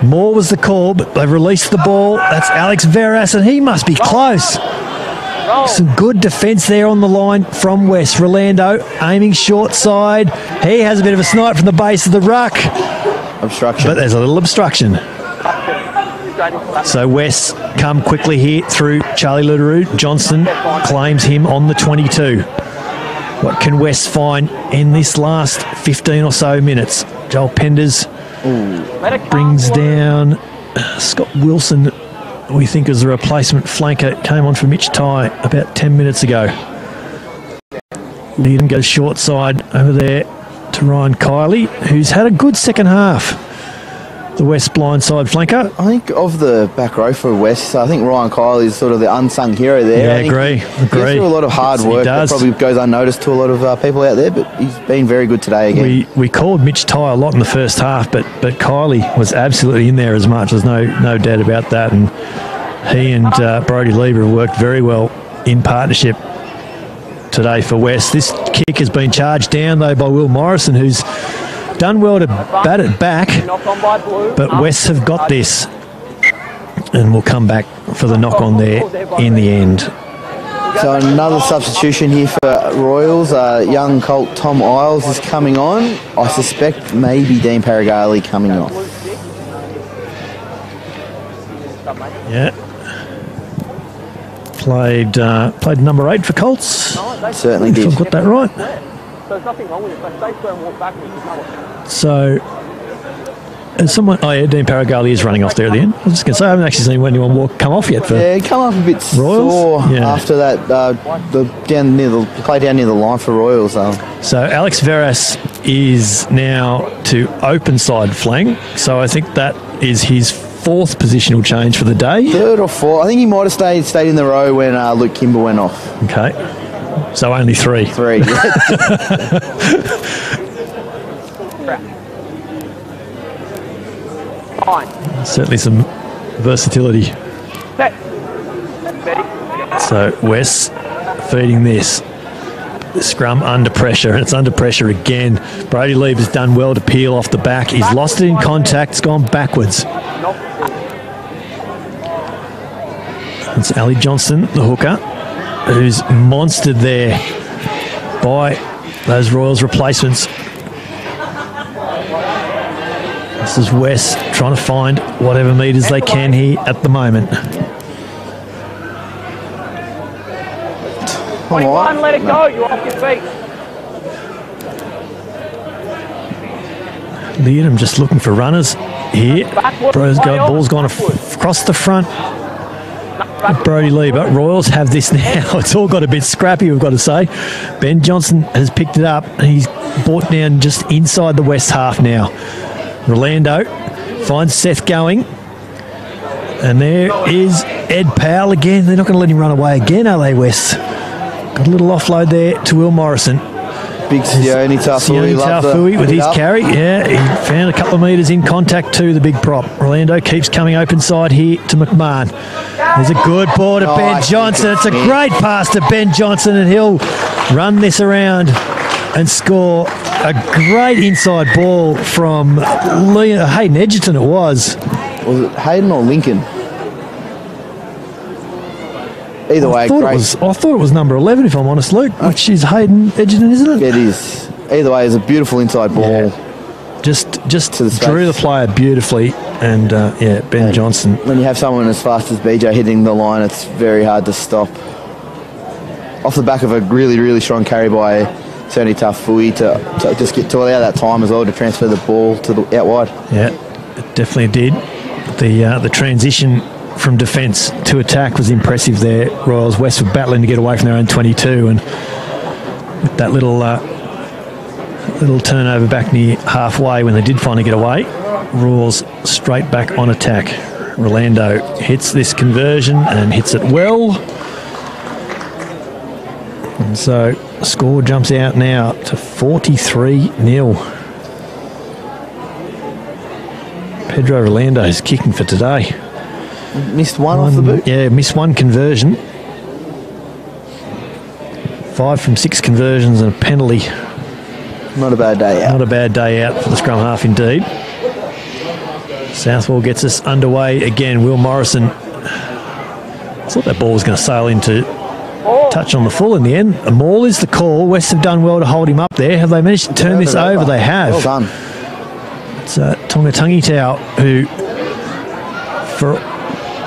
Moore was the call, but they've released the ball. That's Alex Veras, and he must be close. Some good defence there on the line from West. Rolando aiming short side. He has a bit of a snipe from the base of the ruck. Obstruction. But there's a little obstruction. So West come quickly here through Charlie Luderoux. Johnston claims him on the 22. What can West find in this last 15 or so minutes? Joel Penders brings down Scott Wilson, we think is the replacement flanker, came on for Mitch Ty about 10 minutes ago. Needham goes short side over there to Ryan Kiley, who's had a good second half. The West blindside flanker. I think of the back row for West, I think Ryan Kyle is sort of the unsung hero there. Yeah, agree. He goes through a lot of hard work that probably goes unnoticed to a lot of people out there, but he's been very good today again. We called Mitch Ty a lot in the first half, but Kiley was absolutely in there as much. There's no doubt about that. And he and Brodie Lieber have worked very well in partnership today for West. This kick has been charged down, though, by Will Morrison, who's done well to bat it back, but West have got this, and we'll come back for the knock on there in the end. So another substitution here for Royals. Young Colt Tom Isles is coming on. I suspect maybe Dean Paragali coming off. Yeah. Played number 8 for Colts. Certainly did. If I've got that right. So there's nothing wrong with it. If they stay square and walk backwards, So, as someone, Dean Paragali is running off there at the end. I was just going to say, I haven't actually seen anyone come off yet for Yeah, he come off a bit Royals. sore after that, play down near the line for Royals. So Alex Veras is now to open side flank. So I think that is his 4th positional change for the day. 3rd or 4th. I think he might have stayed in the row when Luke Kimber went off. Okay. So only 3. 3. fine. Certainly some versatility. Set. So West feeding this. The scrum under pressure, and it's under pressure again. Brodie Lieber's done well to peel off the back. He's lost it in contact. It's gone backwards. It's Ali Johnston, the hooker, who's monstered there by those Royals replacements. This is West trying to find whatever metres they can here at the moment. 21, let it go, you're off your feet. Leadham just looking for runners here. Ball's gone across the front. Brodie Lieber. Royals have this now. It's all got a bit scrappy, we've got to say. Ben Johnson has picked it up. He's brought down just inside the West half now. Rolando finds Seth going. And there is Ed Powell again. They're not going to let him run away again, are they, West? Got a little offload there to Will Morrison. Big Sione Taufui with his carry. Yeah, he found a couple of metres in contact to the big prop. Rolando keeps coming open side here to McMahon. There's a good ball to Ben Johnson. It's a great pass to Ben Johnson, and he'll run this around and score a great inside ball from Hayden Edgerton it was. Was it Hayden or Lincoln? Either way, great. I thought it was number 11, if I'm honest, Luke, which is Hayden Edgerton, isn't it? It is. Either way, it's a beautiful inside ball. Yeah. Just drew the player beautifully, and Ben Johnson. When you have someone as fast as BJ hitting the line, it's very hard to stop. Off the back of a really, really strong carry by certainly tough Fui to just get to allow that time as well to transfer the ball to the out wide. Yeah, it definitely did. The transition from defence to attack was impressive there. Royals West were battling to get away from their own 22, and with that little turnover back near halfway when they did finally get away, Royals straight back on attack. Rolando hits this conversion and hits it well. And so the score jumps out now to 43-0. Pedro Rolando is kicking for today. Missed one off the boot? Yeah, missed one conversion. 5 from 6 conversions and a penalty. Not a bad day out. Not a bad day out for the scrum half indeed. Southwell gets us underway again. Will Morrison. I thought that ball was going to sail into touch on the full in the end. A maul is the call. West have done well to hold him up there. Have they managed to turn this over? They have. Well done. It's Tonga Tangitau who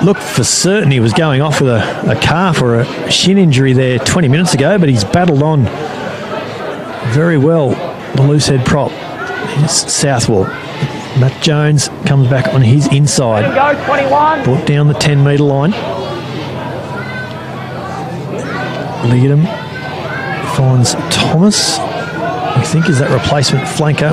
looked for certain he was going off with a calf or a shin injury there 20 minutes ago, but he's battled on very well. The loose head prop is Southwell. Matt Jones comes back on his inside. Go, 21. Brought down the 10-metre line. Ligadam finds Thomas, we think is that replacement flanker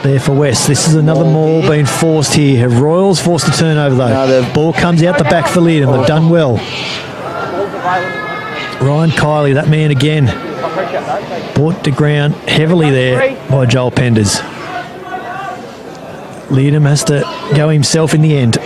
there for West. This is another maul being forced here. Have Royals forced a turnover though? No, ball comes out the back for Ligadam. They've done well. Ryan Kiley, that man again, brought to ground heavily there by Joel Penders. Ligadam has to go himself in the end.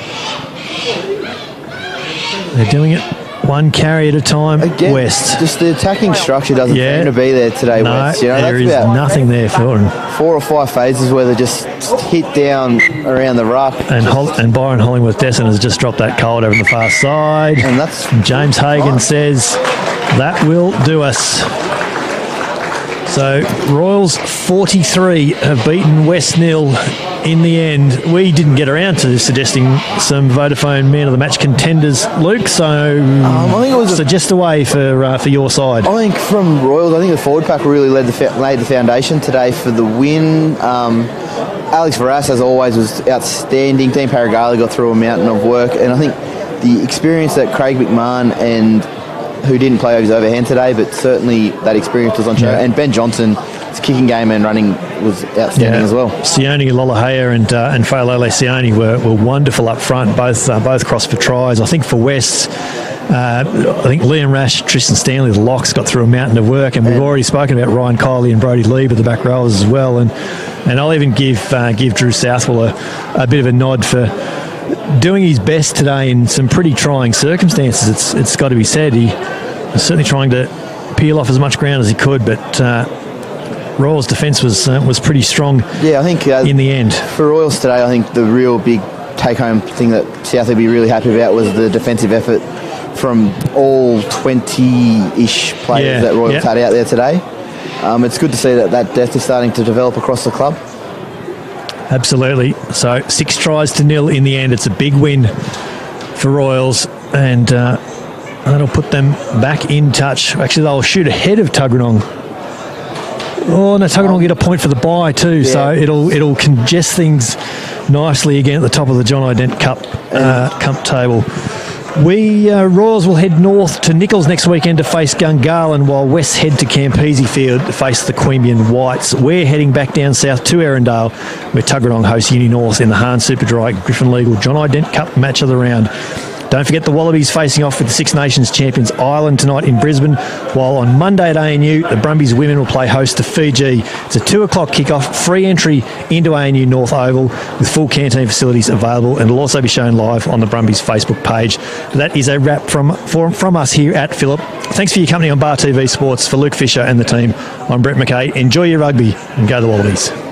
They're doing it one carry at a time. Again, West. Just the attacking structure doesn't seem to be there today, West. You know, there is nothing there for them. 4 or 5 phases where they just hit down around the ruck. And Byron Hollingworth-Desson has just dropped that cold over the far side. And that's James Hagan says, that will do us. So Royals 43 have beaten West 0 in the end. We didn't get around to suggesting some Vodafone Man of the Match contenders, Luke, so I think it was suggest a way for your side. I think from Royals, I think the forward pack really laid the foundation today for the win. Alex Varas, as always, was outstanding. Dean Paragali got through a mountain of work, and I think the experience that Craig McMahon and who didn't play his overhand today, but certainly that experience was on show. Yeah. And Ben Johnson, his kicking game and running was outstanding as well. Sione Lolahea and Failole Sione were wonderful up front, both crossed for tries. I think for West, I think Liam Rash, Tristan Stanley, the locks got through a mountain of work, and we've already spoken about Ryan Kiley and Brody Lee with the back rowers as well. And I'll even give Drew Southwell a bit of a nod for doing his best today in some pretty trying circumstances. It's got to be said. He was certainly trying to peel off as much ground as he could, but Royals' defence was pretty strong. Yeah, I think in the end for Royals today, I think the real big take-home thing that South would be really happy about was the defensive effort from all 20-ish players that Royals had out there today. It's good to see that depth is starting to develop across the club. Absolutely. So 6 tries to 0 in the end. It's a big win for Royals, and that'll put them back in touch. Actually, they'll shoot ahead of Tuggeranong. Oh, no, Tuggeranong will get a point for the bye too, so it'll congest things nicely again at the top of the John I. Dent Cup table. Royals will head north to Nichols next weekend to face Gungahlin, while West head to Campese Field to face the Queanbeyan Whites. We're heading back down south to Erindale, where Tuggeranong hosts Uni North in the Hahn Superdry Griffin Legal John I. Dent Cup match of the round. Don't forget the Wallabies facing off with the Six Nations champions Ireland tonight in Brisbane, while on Monday at ANU, the Brumbies women will play host to Fiji. It's a 2 o'clock kickoff, free entry into ANU North Oval with full canteen facilities available, and it'll also be shown live on the Brumbies Facebook page. That is a wrap from us here at Phillip. Thanks for your company on Bar TV Sports. For Luke Fisher and the team, I'm Brett McKay. Enjoy your rugby and go the Wallabies.